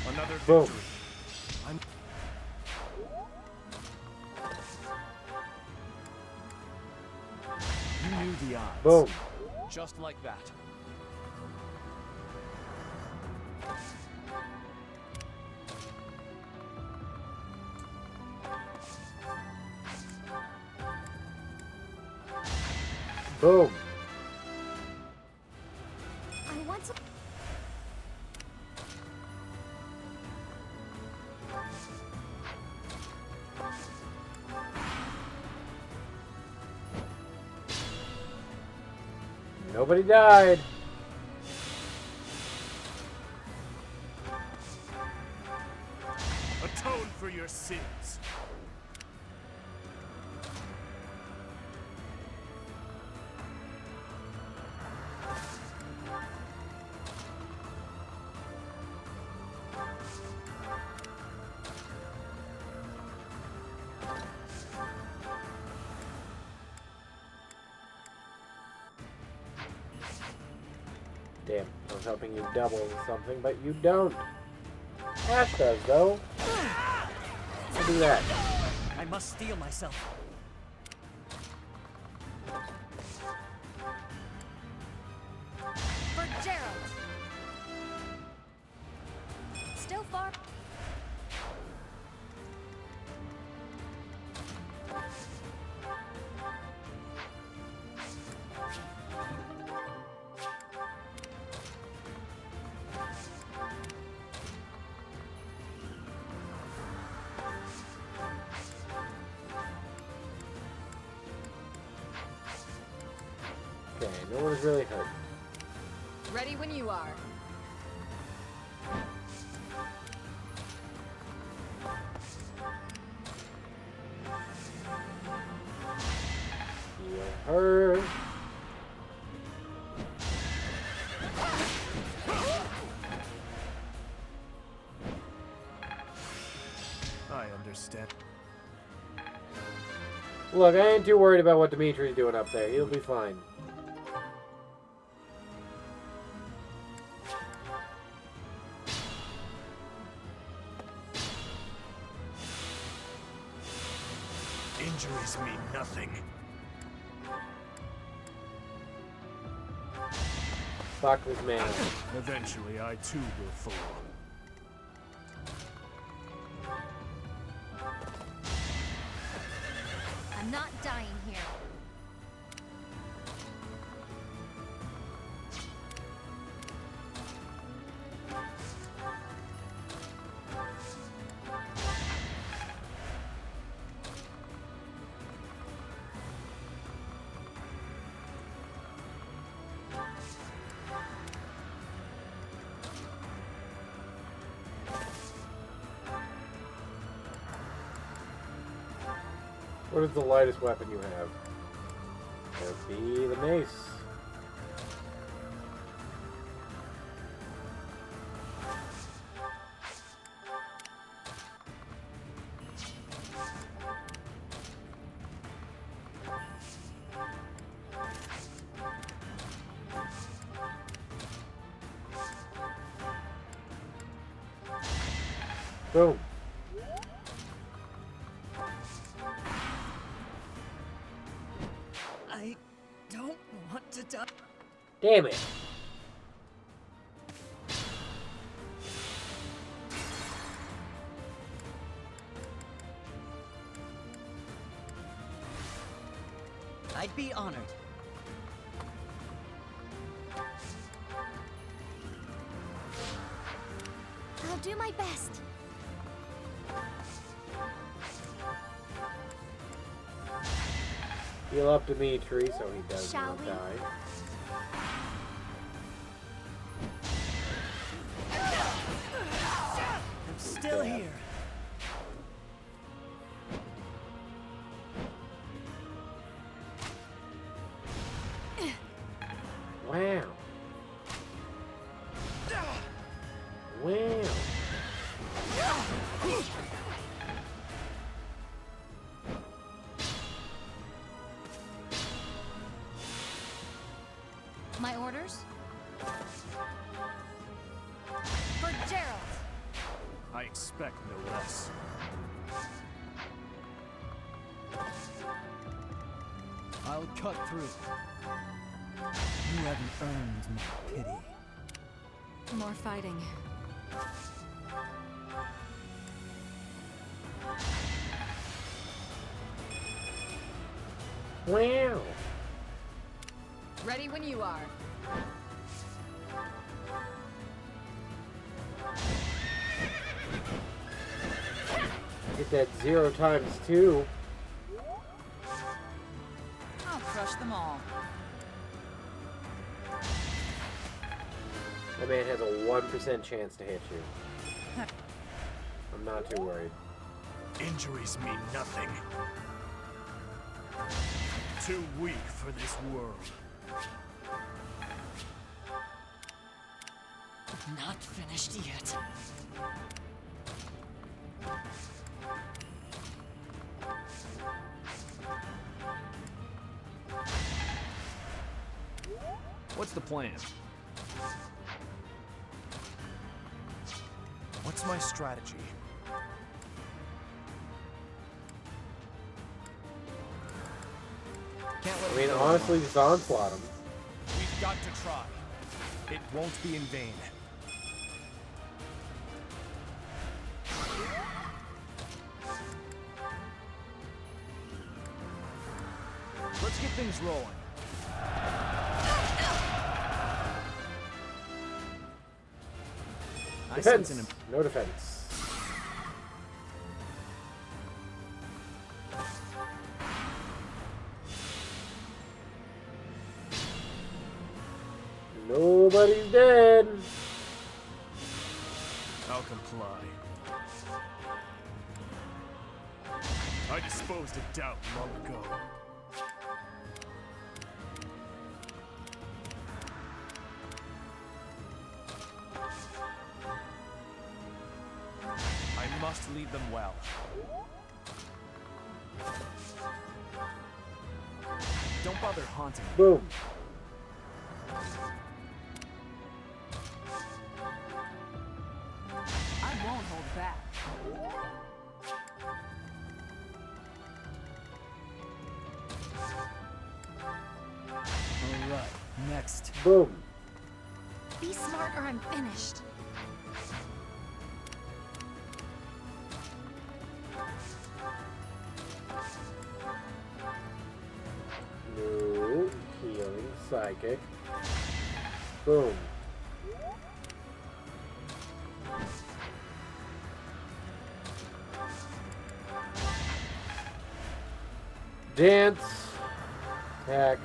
Another Boom. victory. You knew the odds. Boom. Just like that. Boom. I want to. Nobody died. Atone for your sins. Damn, I was hoping you'd double something, but you don't. Ash does, though. I'll do that. I must steel myself. For Gerald. Still far. Okay, no one's really hurt. Ready when you are. Heal her. I understand. Look, I ain't too worried about what Dimitri's doing up there. He'll be fine. Injuries mean nothing. Fuck this man. Eventually, I too will fall. I'm not dying here. What is the lightest weapon you have? Be the mace. Boom. I don't want to die. Damn it. I'd be honored. I'll do my best. Heal up Dimitri so he does Shall not we? die. I'm still Yeah. here. Wow. Wow. My orders? For Gerald! I expect no less. I'll cut through. You haven't earned my pity. More fighting. Wow. Ready when you are. Get that 0 times 2. I'll crush them all. That man has a 1% chance to hit you. I'm not too worried. Injuries mean nothing. Too weak for this world. Not finished yet. What's the plan? What's my strategy? I mean, honestly, just onslaught him. We've got to try. It won't be in vain. Let's get things rolling. I sense Defense. an No defense. Nobody's dead. I'll comply. I disposed of doubt long ago. I must lead them well. Don't bother haunting me. Boom. I won't hold back. All right, next. Boom. Be smart or I'm finished. No. Healing. Psychic. Boom. Dance. Attack.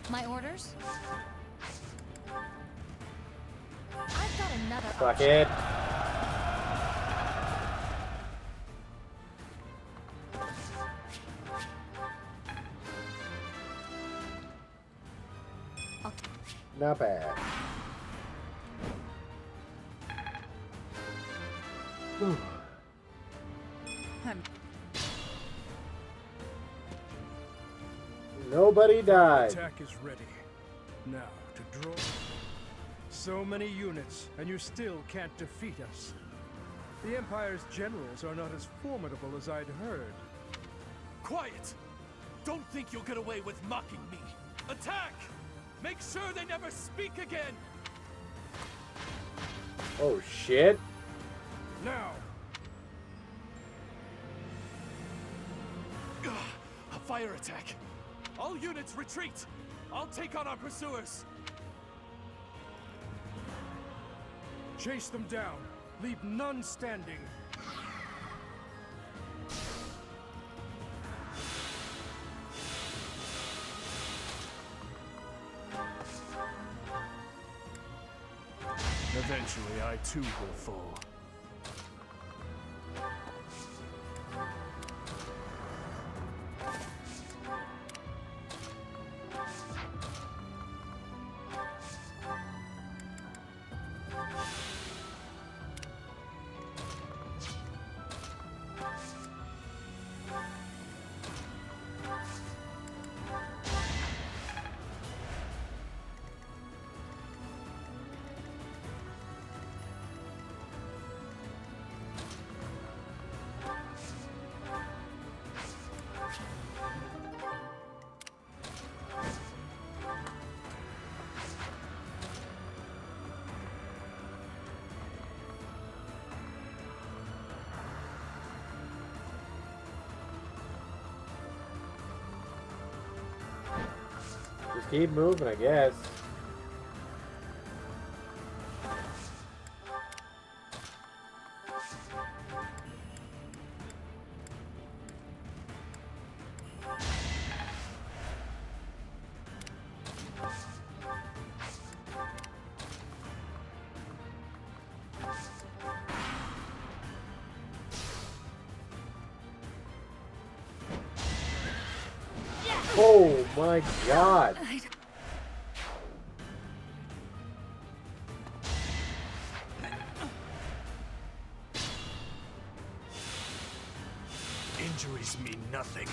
My orders? another Fuck option. it. Not bad. Whew. Nobody died. Attack is ready. Now, to draw. So many units, and you still can't defeat us. The Empire's generals are not as formidable as I'd heard. Quiet! Don't think you'll get away with mocking me. Attack! Make sure they never speak again! Oh shit. Now! A fire attack! All units retreat! I'll take on our pursuers! Chase them down. Leave none standing. Eventually, I too will fall. Just keep moving, I guess. Oh my god. Injuries mean nothing.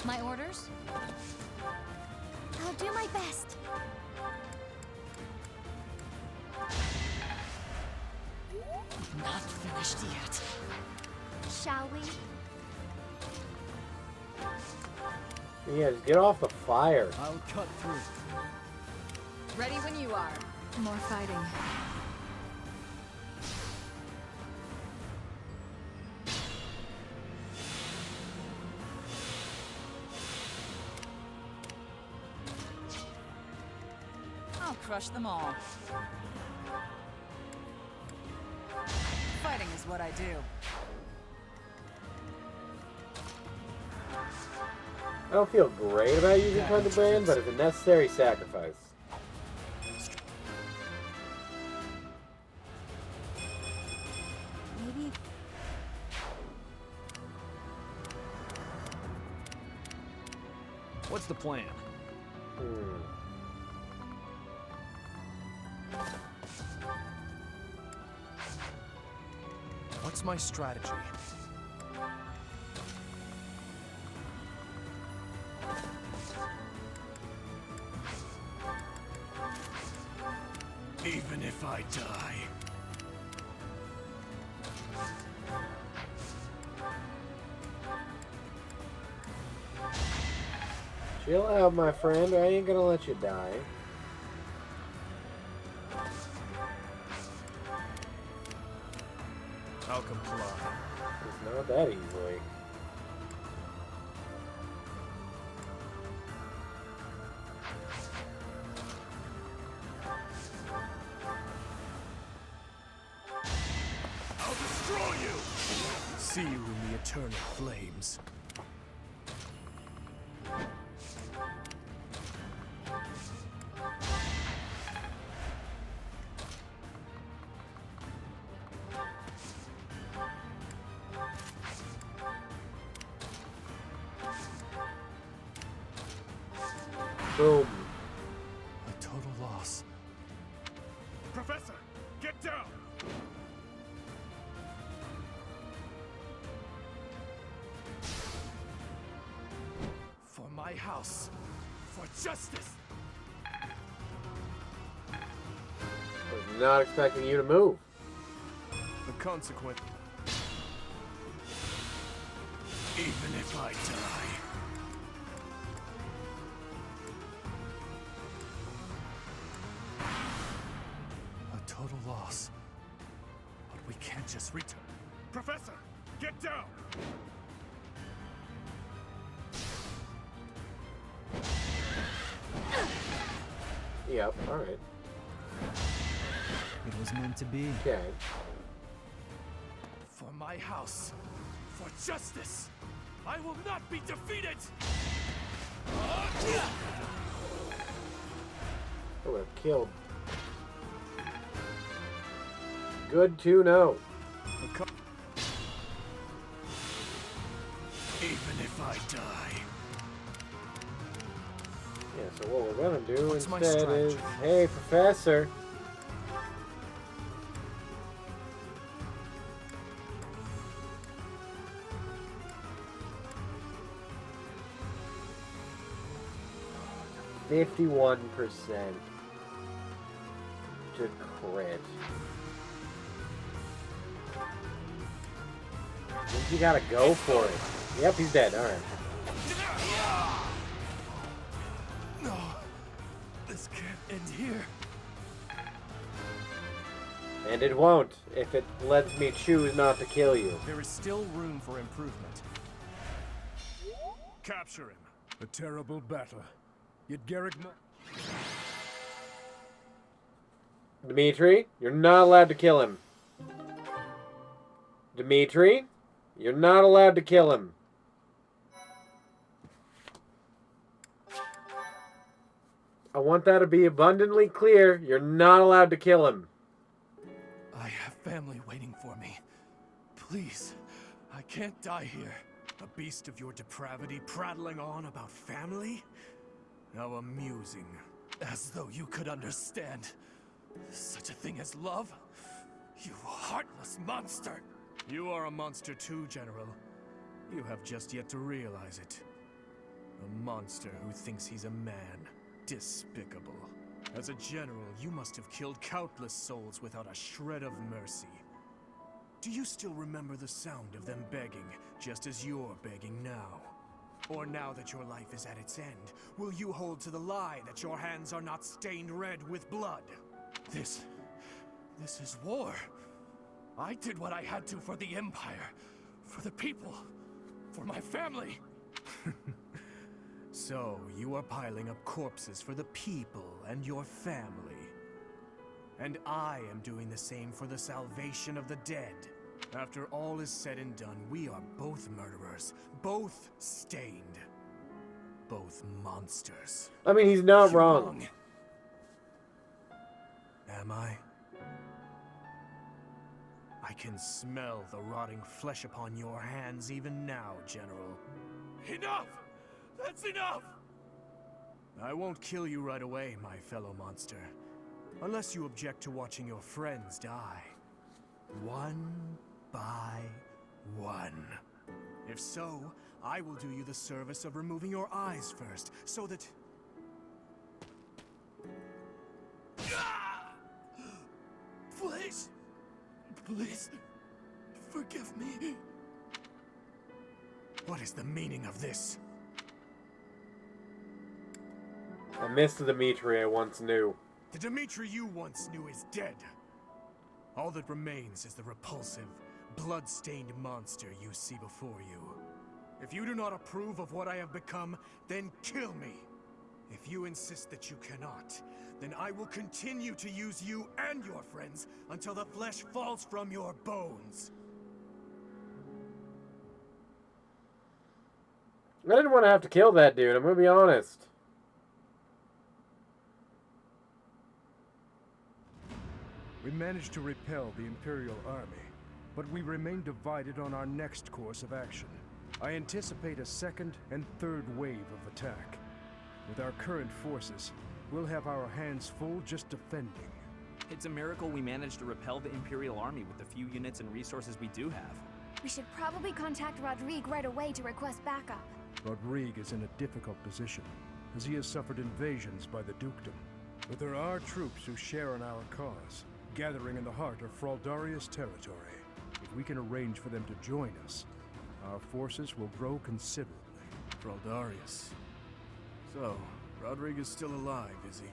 My orders? I'll do my best. Not finished yet. Shall we? Yeah, just get off the fire. I'll cut through. Ready when you are. More fighting. I'll crush them all. Fighting is what I do. I don't feel great about using Thunderbrand, but it's a necessary sacrifice. Maybe... What's the plan? What's my strategy? Even if I die. Chill out, my friend. I ain't gonna let you die. I'll comply. It's not that easily. I'll destroy you! see you in the eternal flames. Boom. A total loss. Professor, get down! For my house. For justice. Was not expecting you to move. The consequence. Even if I die. A total loss. But we can't just return. Professor, get down! Yep, alright. It was meant to be. Okay. For my house. For justice. I will not be defeated! I would have killed. Good to know. Even if I die. Yeah, so what we're gonna do What's my instead is, strategy? hey, Professor. $51% to crit. I think you gotta go for it. Yep, he's dead. Alright. No. This can't end here. And it won't, if it lets me choose not to kill you. There is still room for improvement. Capture him. A terrible battle. Yet Garrick Dimitri, you're not allowed to kill him. Dimitri, you're not allowed to kill him. I want that to be abundantly clear. You're not allowed to kill him. I have family waiting for me. Please, I can't die here. A beast of your depravity prattling on about family? How amusing. As though you could understand. Such a thing as love? You heartless monster! You are a monster too, General. You have just yet to realize it. A monster who thinks he's a man. Despicable. As a general, you must have killed countless souls without a shred of mercy. Do you still remember the sound of them begging, just as you're begging now? Or now that your life is at its end, will you hold to the lie that your hands are not stained red with blood? This is war. I did what I had to for the Empire, for the people, for my family. So, you are piling up corpses for the people and your family. And I am doing the same for the salvation of the dead. After all is said and done, we are both murderers, both stained, both monsters. I mean, he's not You're wrong. Am I? I can smell the rotting flesh upon your hands even now, General. Enough! That's enough! I won't kill you right away, my fellow monster. Unless you object to watching your friends die. One by one. If so, I will do you the service of removing your eyes first, so that... Please, please, forgive me. What is the meaning of this? I missed the Dimitri I once knew. The Dimitri you once knew is dead. All that remains is the repulsive, blood-stained monster you see before you. If you do not approve of what I have become, then kill me. If you insist that you cannot, then I will continue to use you and your friends until the flesh falls from your bones. I didn't want to have to kill that dude, I'm gonna be honest. We managed to repel the Imperial Army, but we remain divided on our next course of action. I anticipate a second and third wave of attack. With our current forces, we'll have our hands full just defending. It's a miracle we managed to repel the Imperial Army with the few units and resources we do have. We should probably contact Rodrigue right away to request backup. Rodrigue is in a difficult position, as he has suffered invasions by the dukedom. But there are troops who share in our cause, gathering in the heart of Fraldarius territory. If we can arrange for them to join us, our forces will grow considerably. Fraldarius. So, Rodrigue is still alive, is he?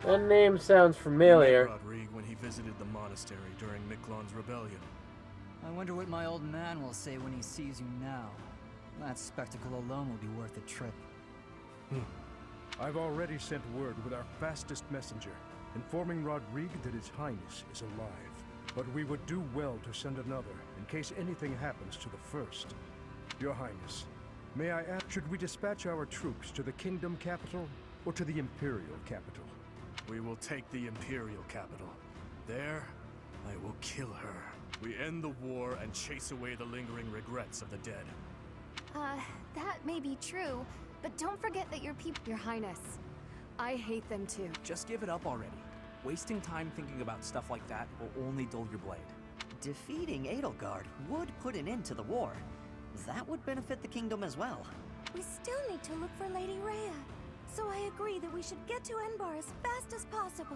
That name sounds familiar. I met Rodrigue when he visited the monastery during Miklon's rebellion. I wonder what my old man will say when he sees you now. That spectacle alone will be worth the trip. I've already sent word with our fastest messenger, informing Rodrigue that His Highness is alive. But we would do well to send another, in case anything happens to the first. Your Highness, may I ask, should we dispatch our troops to the kingdom capital, or to the Imperial capital? We will take the Imperial capital. There, I will kill her. We end the war and chase away the lingering regrets of the dead. That may be true, but don't forget that your people— Your Highness, I hate them too. Just give it up already. Wasting time thinking about stuff like that will only dull your blade. Defeating Eldegard would put an end to the war. That would benefit the kingdom as well. We still need to look for Lady Rhea. So I agree that we should get to Enbar as fast as possible.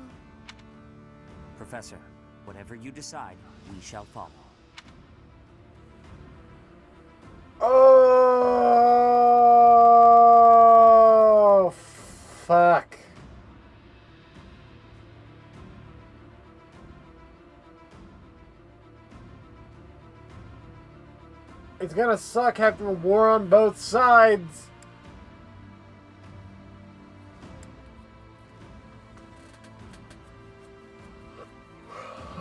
Professor, whatever you decide, we shall follow. Oh, fuck. It's gonna suck having a war on both sides.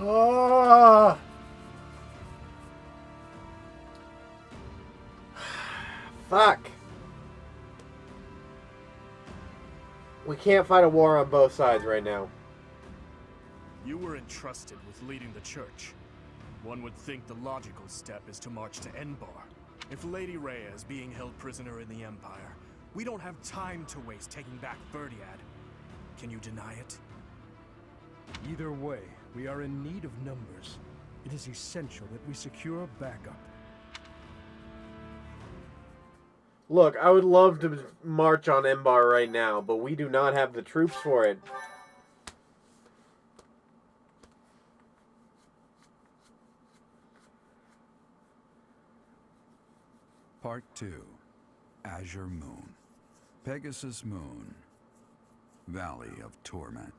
Oh. Fuck. We can't fight a war on both sides right now. You were entrusted with leading the church. One would think the logical step is to march to Enbar. If Lady Rhea is being held prisoner in the Empire, we don't have time to waste taking back Verdiad. Can you deny it? Either way, we are in need of numbers. It is essential that we secure backup. Look, I would love to march on Embar right now, but we do not have the troops for it. Part 2. Azure Moon. Pegasus Moon. Valley of Torment.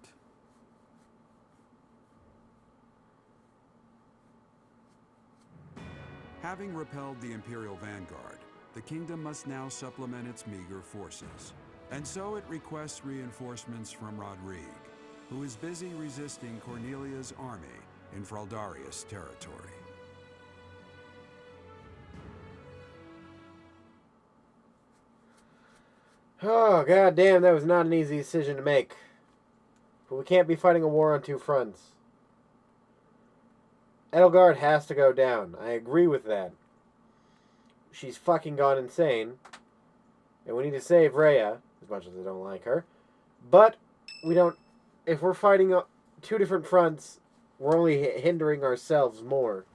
Having repelled the Imperial Vanguard, the kingdom must now supplement its meager forces. And so it requests reinforcements from Rodrigue, who is busy resisting Cornelia's army in Fraldarius territory. Oh, goddamn, that was not an easy decision to make. But we can't be fighting a war on two fronts. Eldegard has to go down. I agree with that. She's fucking gone insane. And we need to save Rhea, as much as I don't like her. But we don't... If we're fighting two different fronts, we're only hindering ourselves more.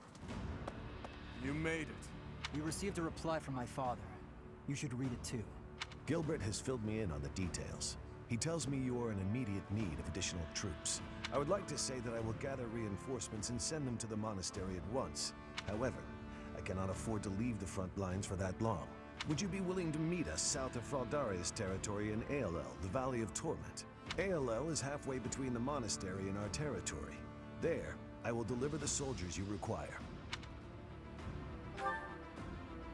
You made it. We received a reply from my father. You should read it too. Gilbert has filled me in on the details. He tells me you are in immediate need of additional troops. I would like to say that I will gather reinforcements and send them to the monastery at once. However, I cannot afford to leave the front lines for that long. Would you be willing to meet us south of Fraldarius territory in Aelel, the Valley of Torment? Aelel is halfway between the monastery and our territory. There, I will deliver the soldiers you require.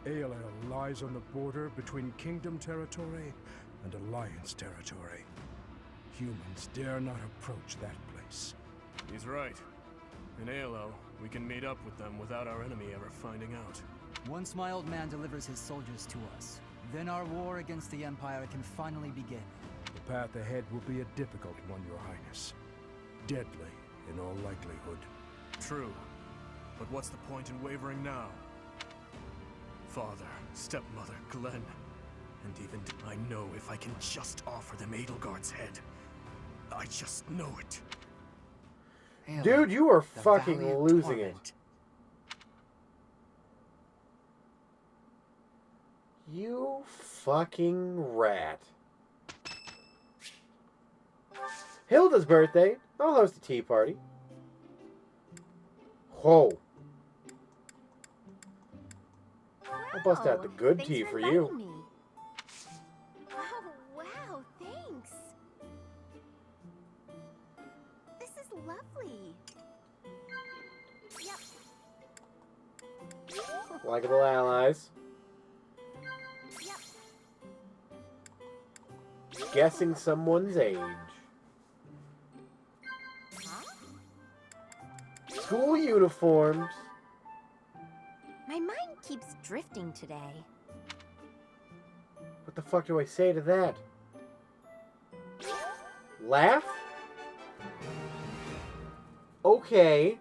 Aelel lies on the border between Kingdom territory and Alliance territory. Humans dare not approach that place. He's right. In Aelel, we can meet up with them without our enemy ever finding out. Once my old man delivers his soldiers to us, then our war against the Empire can finally begin. The path ahead will be a difficult one, Your Highness. Deadly, in all likelihood. True. But what's the point in wavering now? Father, stepmother, Glenn, and even I know if I can just offer them Edelgard's head. I just know it. Dude, you are fucking losing it. You fucking rat. Hilda's birthday. I'll host a tea party. Whoa. I'll bust out the good tea for you. Me. Oh, wow, thanks. This is lovely. Yep. Likeable allies. Yep. Guessing someone's age. School uniforms. My mind keeps drifting today. What the fuck do I say to that? Laugh? Okay.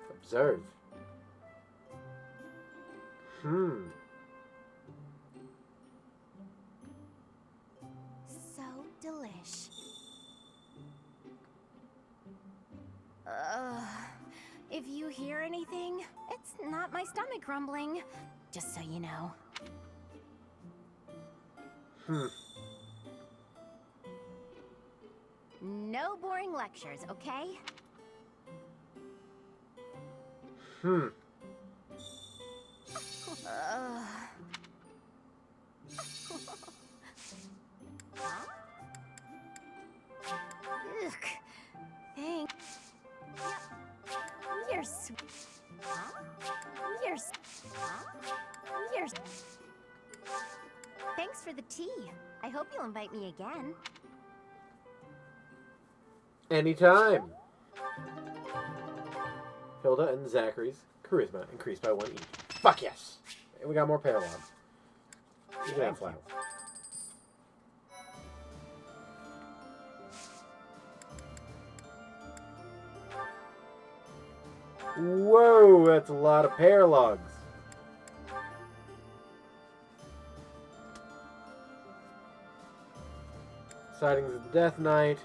Observe. So delish. If you hear anything, it's not my stomach rumbling. Just so you know. No boring lectures, okay? Ugh. Thanks. You're sweet. You're Thanks for the tea. I hope you'll invite me again. Anytime. Hilda and Zachary's charisma increased by 1 each. Fuck yes. And we got more parallel. You can have flowers. Whoa, that's a lot of paralogs. Sightings of the Death Knight.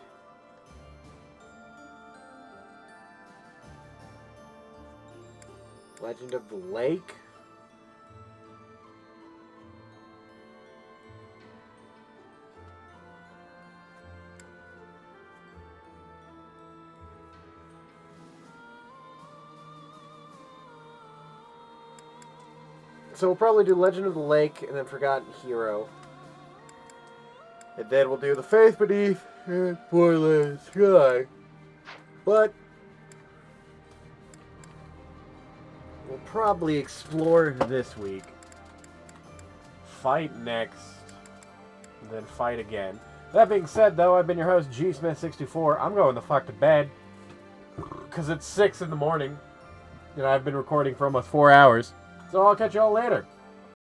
Legend of the Lake. So we'll probably do Legend of the Lake and then Forgotten Hero. And then we'll do The Faith Beneath and Twilight Sky. But we'll probably explore this week. Fight next. And then fight again. That being said, though, I've been your host, GSmith624. I'm going the fuck to bed. Because it's 6 in the morning. And I've been recording for almost 4 hours. So I'll catch y'all later.